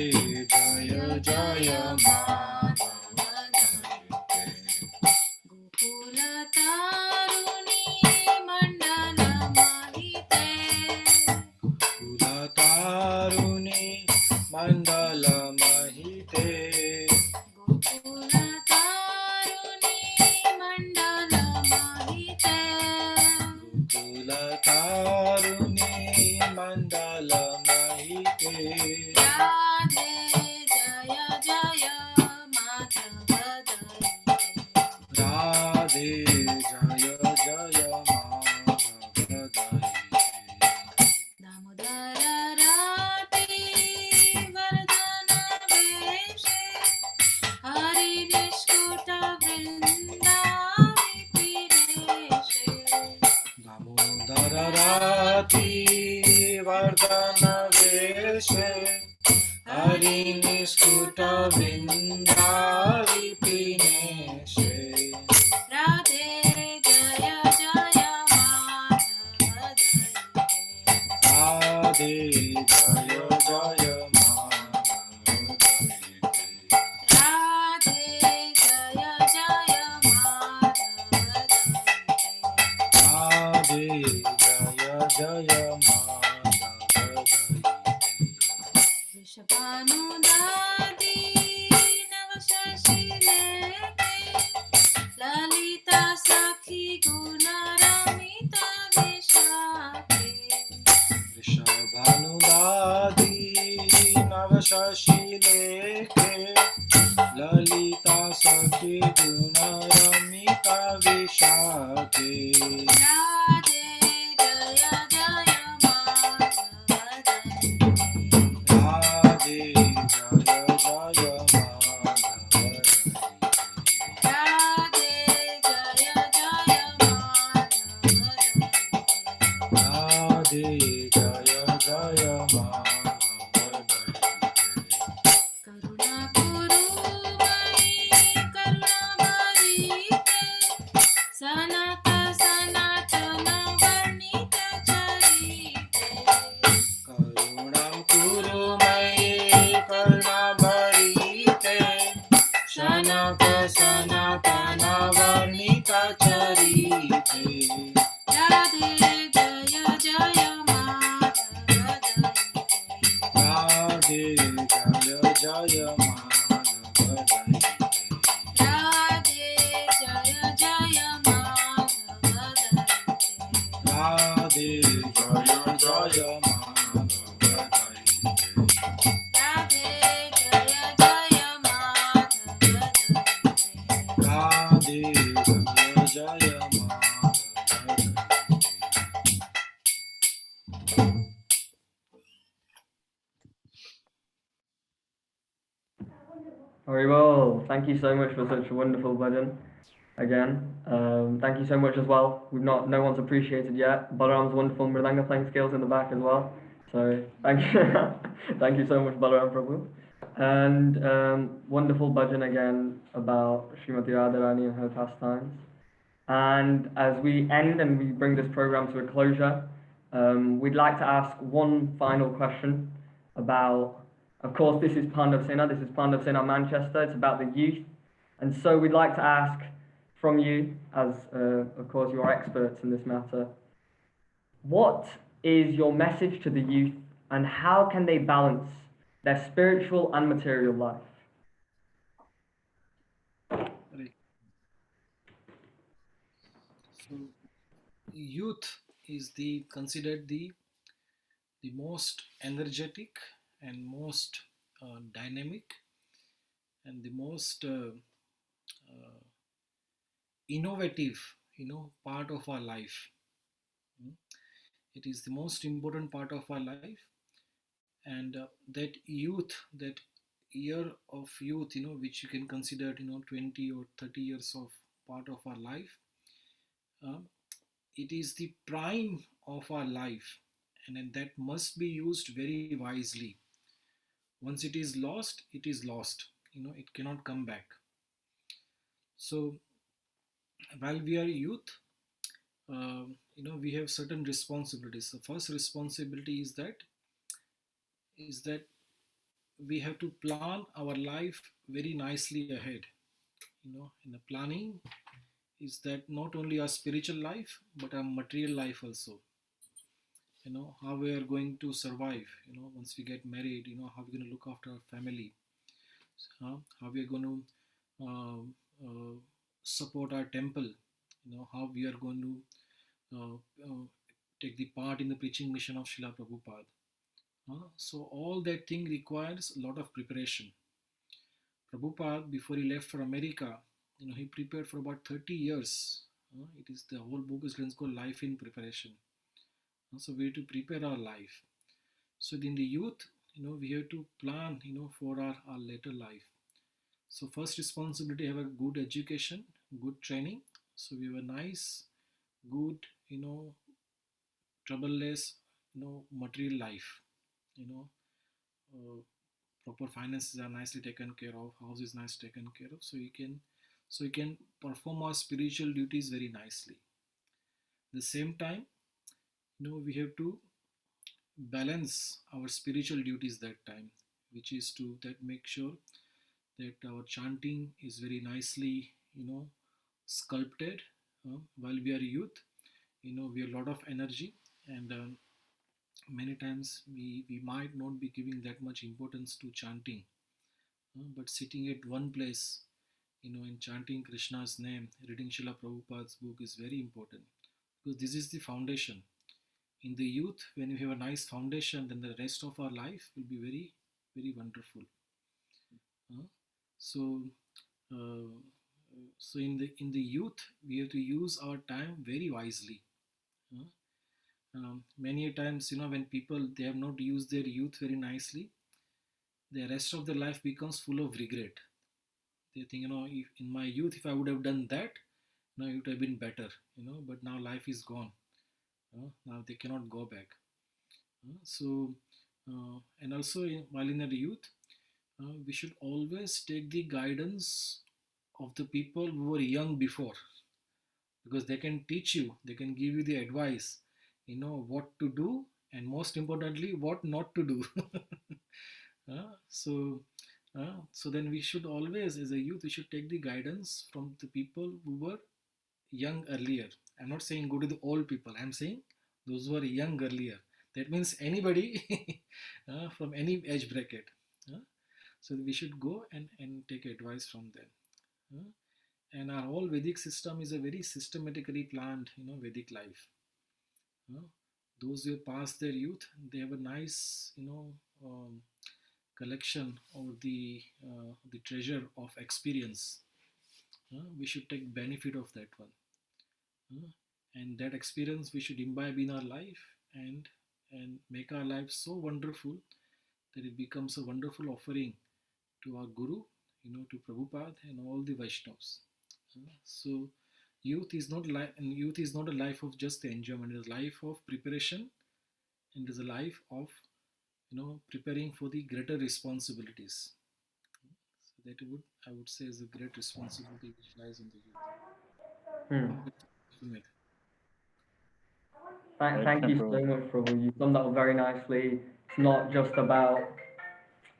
Jaya Jaya Madhava Daite. Gokula Taruni Mandala Mahite. Gokula Taruni Mandala Mahite. Gokula Taruni Mandala Mahite. Gokula Taruni Mandala Mahite. Radhe Jaya Jaya Madhava Daite. Radhe Jaya Jaya Madhava Daite. Damodara Rati Vardhana Veshe. Hari Nishkuta Vrinda Vipineshe. Damodara Rati Vardhana Veshe. Hari Niskuta Vrinda Vipineshe. Radhe Jaya Jaya Madhava Daite. Radhe Jaya Jaya Madhava Daite. Radhe Jaya Jaya Madhava Daite. Radhe Jaya Jaya Madhava Daite. Vrishabhanu Dadi Navashashi Leke. Lalita Sakhi Guna Ramita Vishake. Vrishabhanudadi Navashashi Lekhe. Lalita Sakhi Guna Ramita Vishake. Radhe Jaya Jaya Madhava Daite. Radhe Jaya Jaya Madhava Daite. Radhe Jaya Jaya Madhava Daite. Radhe Jaya Jaya Madhava Daite. Karuna Guru Mai Karuna Bharite. Sanata Sanatana Very well. Thank you so much for such a wonderful bhajan. Again, thank you so much as well. No one's appreciated yet. Balaram's wonderful mridanga playing skills in the back as well. So thank you, thank you so much, Balaram Prabhu. And wonderful bhajan again about Srimati Radharani and her pastimes. And as we end and we bring this program to a closure, we'd like to ask one final question about, of course, this is Sena, this is Sena Manchester, it's about the youth. And so we'd like to ask from you, as of course you're experts in this matter, what is your message to the youth and how can they balance their spiritual and material life? So youth is considered the most energetic and most dynamic and the most innovative, part of our life. It is the most important part of our life, and that youth, that year of youth, which you can consider, 20 or 30 years of part of our life. It is the prime of our life, and that must be used very wisely. Once it is lost, it is lost. It cannot come back. So while we are youth, we have certain responsibilities. The first responsibility is that we have to plan our life very nicely ahead. In the planning is that not only our spiritual life but our material life also. How we are going to survive. Once we get married, how we're going to look after our family. How we are going to support our temple. How we are going to take the part in the preaching mission of Srila Prabhupada. So all that thing requires a lot of preparation. Prabhupada, before he left for America, he prepared for about 30 years. It is the whole book is called Life in Preparation. So we have to prepare our life. So in the youth, we have to plan, for our later life. So first responsibility, have a good education, good training. So we have a nice, good, troubleless, material life. Proper finances are nicely taken care of, house is nicely taken care of, so we can perform our spiritual duties very nicely. At the same time, we have to balance our spiritual duties that time, which is to make sure that our chanting is very nicely, sculpted. While we are youth, we have a lot of energy, and many times we might not be giving that much importance to chanting, but sitting at one place, in chanting Krishna's name, reading Srila Prabhupada's book is very important, because this is the foundation. In the youth, when you have a nice foundation, then the rest of our life will be very, very wonderful. So in the youth, we have to use our time very wisely. Many times, when people, they have not used their youth very nicely, the rest of their life becomes full of regret. They think, if in my youth, if I would have done that, it would have been better, but now life is gone. Now they cannot go back. And also while in the youth, we should always take the guidance of the people who were young before, because they can teach you, they can give you the advice, what to do, and most importantly, what not to do. So then we should always, as a youth, we should take the guidance from the people who were young earlier. I'm not saying go to the old people, I'm saying those who are young earlier. That means anybody from any age bracket. So we should go and take advice from them. And our whole Vedic system is a very systematically planned, Vedic life. Those who have passed their youth, they have a nice, collection of the treasure of experience. We should take benefit of that one. And that experience we should imbibe in our life and make our life so wonderful that it becomes a wonderful offering to our Guru, to Prabhupada and all the Vaishnavas. So youth is not a life of just enjoyment. It is a life of preparation, and it is a life of preparing for the greater responsibilities. So that I would say is a great responsibility which lies on the youth. Sumedh. Thank you so much, Prabhu. You summed that up very nicely.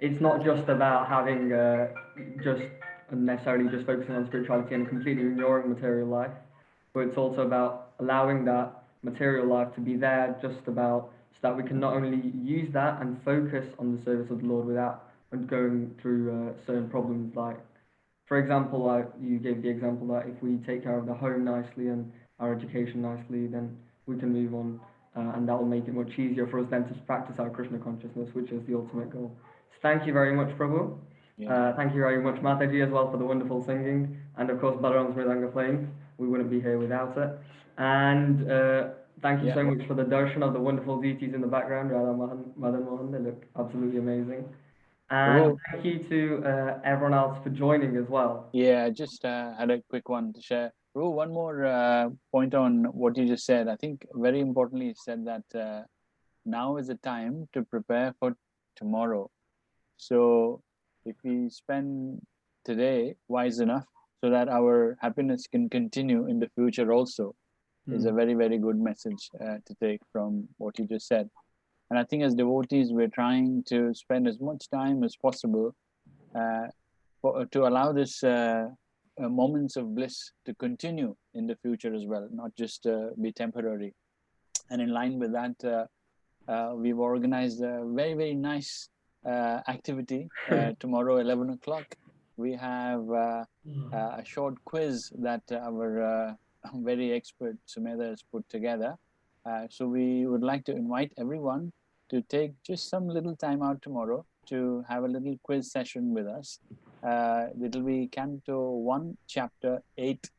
It's not just about having just necessarily just focusing on spirituality and completely ignoring material life, but it's also about allowing that material life to be there, just about so that we can not only use that and focus on the service of the Lord without going through certain problems. Like, for example, like you gave the example that if we take care of the home nicely and our education nicely, then we can move on, and that will make it much easier for us then to practice our Krishna consciousness, which is the ultimate goal. So thank you very much, Prabhu. Thank you very much, Mataji, as well, for the wonderful singing, and of course, Balaram's Mridanga playing. We wouldn't be here without it. And thank you so much for the darshan of the wonderful deities in the background, RadhaMohan, RadhaMohan. They look absolutely amazing. And thank you to everyone else for joining as well. Yeah, I just had a quick one to share. Prabhu, one more point on what you just said. I think very importantly, you said that now is the time to prepare for tomorrow. So if we spend today wise enough so that our happiness can continue in the future also, is a very, very good message to take from what you just said. And I think as devotees, we're trying to spend as much time as possible to allow this moments of bliss to continue in the future as well, not just be temporary. And in line with that, we've organized a very, very nice activity tomorrow, 11 o'clock. We have a short quiz that our very expert Sumedh has put together. So we would like to invite everyone to take just some little time out tomorrow to have a little quiz session with us. It'll be Canto 1, Chapter 8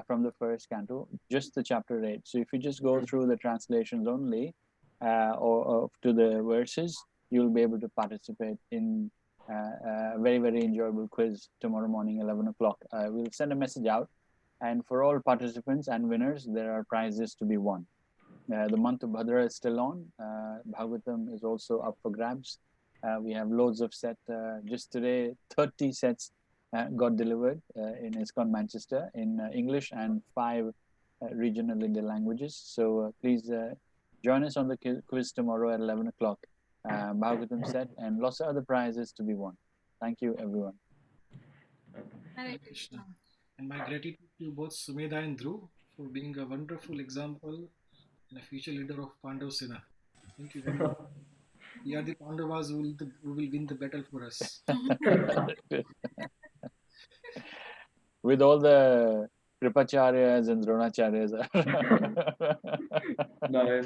from the first canto, just the Chapter 8. So if you just go through the translations only or to the verses, you'll be able to participate in a very, very enjoyable quiz tomorrow morning, 11 o'clock. We'll send a message out, and for all participants and winners, there are prizes to be won. The month of Bhadra is still on. Bhagavatam is also up for grabs. We have loads of sets. Just today, 30 sets got delivered in ISKCON Manchester in English and 5 regional Indian languages. So please join us on the quiz tomorrow at 11 o'clock. Bhagavatam set and lots of other prizes to be won. Thank you, everyone. Hare Krishna. And my gratitude to both Sumedh and Dhruv for being a wonderful example and a future leader of Pandava Sena. Thank you very much. We are the Pandavas who will win the battle for us. With all the Kripacharyas and Dronacharyas. No,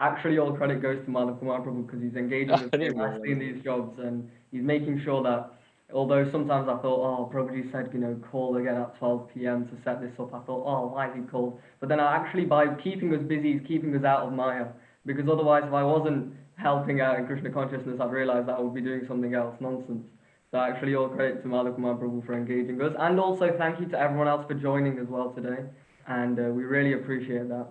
actually, all credit goes to Madhava Kumar Prabhu, because he's engaging us very nicely in these jobs, and he's making sure that, although sometimes I thought, oh, Prabhuji said, call again at 12 p.m. to set this up. I thought, oh, why is he called? But then by keeping us busy, he's keeping us out of Maya, because otherwise, if I wasn't helping out in Krishna consciousness, I'd realize that I would be doing something else, nonsense. So actually, all credit to Madhava Kumar Prabhu for engaging us, and also thank you to everyone else for joining as well today, and we really appreciate that.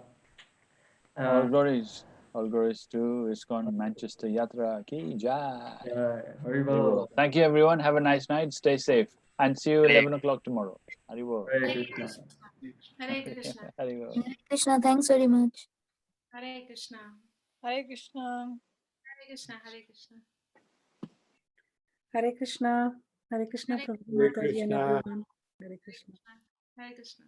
All glories to ISKCON Manchester Yatra Ki Jai. Haribol. Thank you, everyone. Have a nice night. Stay safe, and see you 11 o'clock tomorrow. Haribol. Hare Krishna. Hare Krishna. Haribol. Hare Krishna, thanks very much. Hare Krishna. Hare Krishna. Hare Krishna. Hare Krishna. Hare Krishna. Hare Krishna, Prabhu, and everyone. Hare Krishna. Hare Krishna.